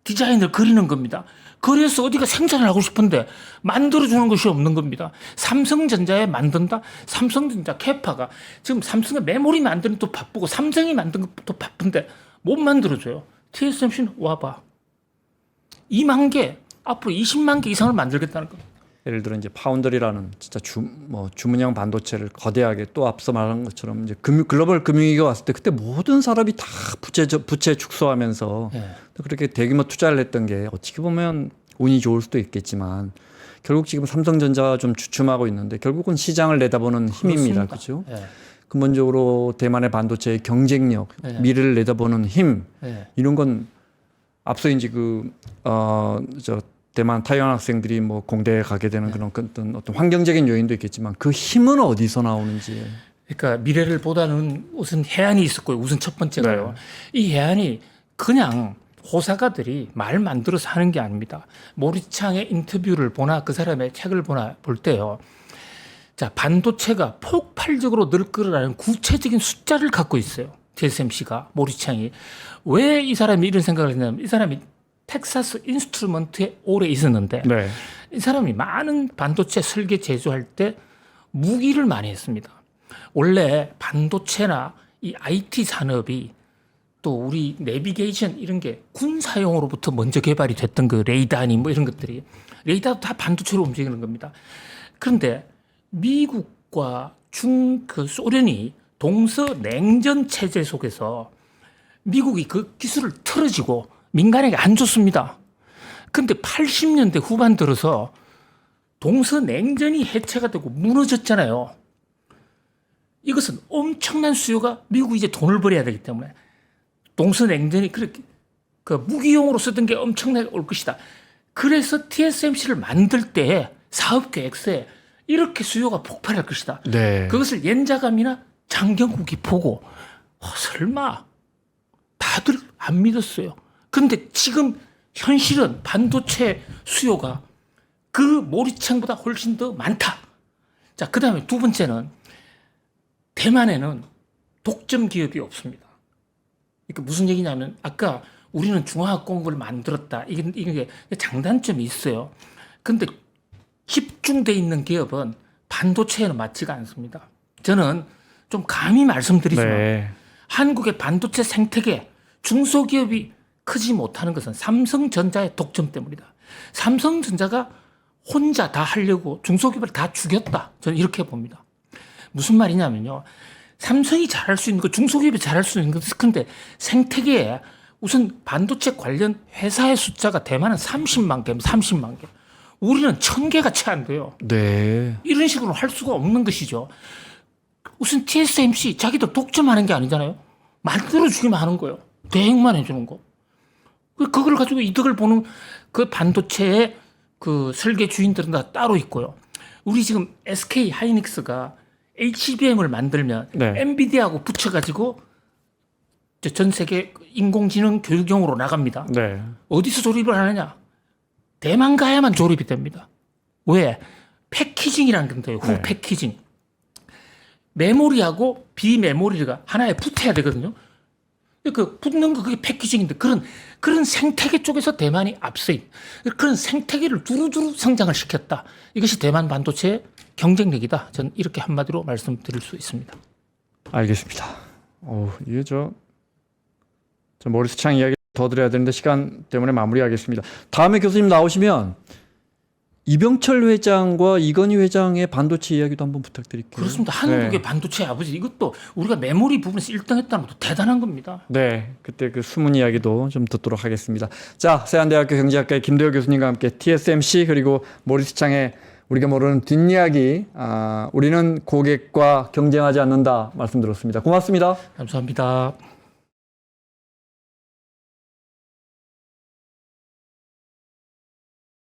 디자인을 그리는 겁니다. 그래서 어디가 생산을 하고 싶은데 만들어주는 것이 없는 겁니다. 삼성전자에 만든다? 삼성전자 캐파가 지금 삼성의 메모리 만드는 것도 바쁘고 삼성이 만드는 것도 바쁜데 못 만들어줘요. TSMC는 와봐. 2만 개, 앞으로 20만 개 이상을 만들겠다는 겁니다. 예를 들어 이제 파운드리라는 진짜 주문형 반도체를 거대하게 또 앞서 말한 것처럼 이제 글로벌 금융위기가 왔을 때 그때 모든 사람이 다 부채 축소하면서 그렇게 대규모 투자를 했던 게 어떻게 보면 운이 좋을 수도 있겠지만 결국 지금 삼성전자가 좀 주춤하고 있는데 결국은 시장을 내다보는 힘입니다. 그렇죠? 근본적으로 대만의 반도체의 경쟁력, 미래를 내다보는 힘 이런 건 앞서 이제 대만 타이완 학생들이 뭐 공대에 가게 되는 그런 어떤 환경적인 요인도 있겠지만 그 힘은 어디서 나오는지. 그러니까 미래를 보다는 우선 해안이 있었고요. 우선 첫 번째가요. 이 해안이 그냥 호사가들이 말 만들어서 하는 게 아닙니다. 모리창의 인터뷰를 보나 그 사람의 책을 보나 볼 때요. 자, 반도체가 폭발적으로 늘 거라는 구체적인 숫자를 갖고 있어요. TSMC가, 모리창이. 왜 이 사람이 이런 생각을 했냐면 이 사람이 텍사스 인스트루먼트에 오래 있었는데 이 사람이 많은 반도체 설계 제조할 때 무기를 많이 했습니다. 원래 반도체나 이 IT 산업이 또 우리 내비게이션 이런 게 군사용으로부터 먼저 개발이 됐던 그 레이더니 뭐 이런 것들이, 레이더도 다 반도체로 움직이는 겁니다. 그런데 미국과 소련이 동서냉전 체제 속에서 미국이 그 기술을 틀어지고 민간에게 안 줬습니다. 근데 80년대 후반 들어서 동서냉전이 해체가 되고 무너졌잖아요. 이것은 엄청난 수요가, 미국이 이제 돈을 벌어야 되기 때문에 동서냉전이 그렇게 그 무기용으로 쓰던 게 엄청나게 올 것이다. 그래서 TSMC를 만들 때 사업 계획서에 이렇게 수요가 폭발할 것이다. 그것을 연자감이나 장경국이 보고 설마 다들 안 믿었어요. 근데 지금 현실은 반도체 수요가 그 모리창보다 훨씬 더 많다. 자, 그 다음에 두 번째는 대만에는 독점 기업이 없습니다. 그러니까 무슨 얘기냐면 아까 우리는 중화학공업을 만들었다. 이게 장단점이 있어요. 근데 집중돼 있는 기업은 반도체에는 맞지가 않습니다. 저는 좀 감히 말씀드리지만 한국의 반도체 생태계 중소기업이 크지 못하는 것은 삼성전자의 독점 때문이다. 삼성전자가 혼자 다 하려고 중소기업을 다 죽였다. 저는 이렇게 봅니다. 무슨 말이냐면요. 삼성이 잘할 수 있는 거, 중소기업이 잘할 수 있는 것은 큰데 생태계에 우선 반도체 관련 회사의 숫자가 대만은 30만 개, 30만 개. 우리는 1000개가 채 안 돼요. 이런 식으로 할 수가 없는 것이죠. 우선 TSMC 자기도 독점하는 게 아니잖아요. 만들어주기만 하는 거예요. 대행만 해주는 거. 그걸 가지고 이득을 보는 그 반도체의 그 설계 주인들은 다 따로 있고요. 우리 지금 SK 하이닉스가 HBM을 만들면 엔비디아하고 붙여가지고 전 세계 인공지능 교육용으로 나갑니다. 어디서 조립을 하느냐? 대만 가야만 조립이 됩니다. 왜? 패키징이라는 게 있는데요. 후 패키징. 메모리하고 비메모리가 하나에 붙어야 되거든요. 그 붙는 거 그게 패키징인데 그런 생태계 쪽에서 대만이 앞서인 그런 생태계를 두루두루 성장을 시켰다. 이것이 대만 반도체의 경쟁력이다. 저는 이렇게 한마디로 말씀드릴 수 있습니다. 알겠습니다. 이게 저 모리스 창 이야기 더 드려야 되는데 시간 때문에 마무리하겠습니다. 다음에 교수님 나오시면 이병철 회장과 이건희 회장의 반도체 이야기도 한번 부탁드릴게요. 그렇습니다. 한국의 네. 반도체 아버지 이것도 우리가 메모리 부분에서 1등 했다는 것도 대단한 겁니다. 네, 그때 그 숨은 이야기도 좀 듣도록 하겠습니다. 자, 세안대학교 경제학과의 김대호 교수님과 함께 TSMC 그리고 모리스 창의 우리가 모르는 뒷이야기, 우리는 고객과 경쟁하지 않는다 말씀드렸습니다. 고맙습니다. 감사합니다.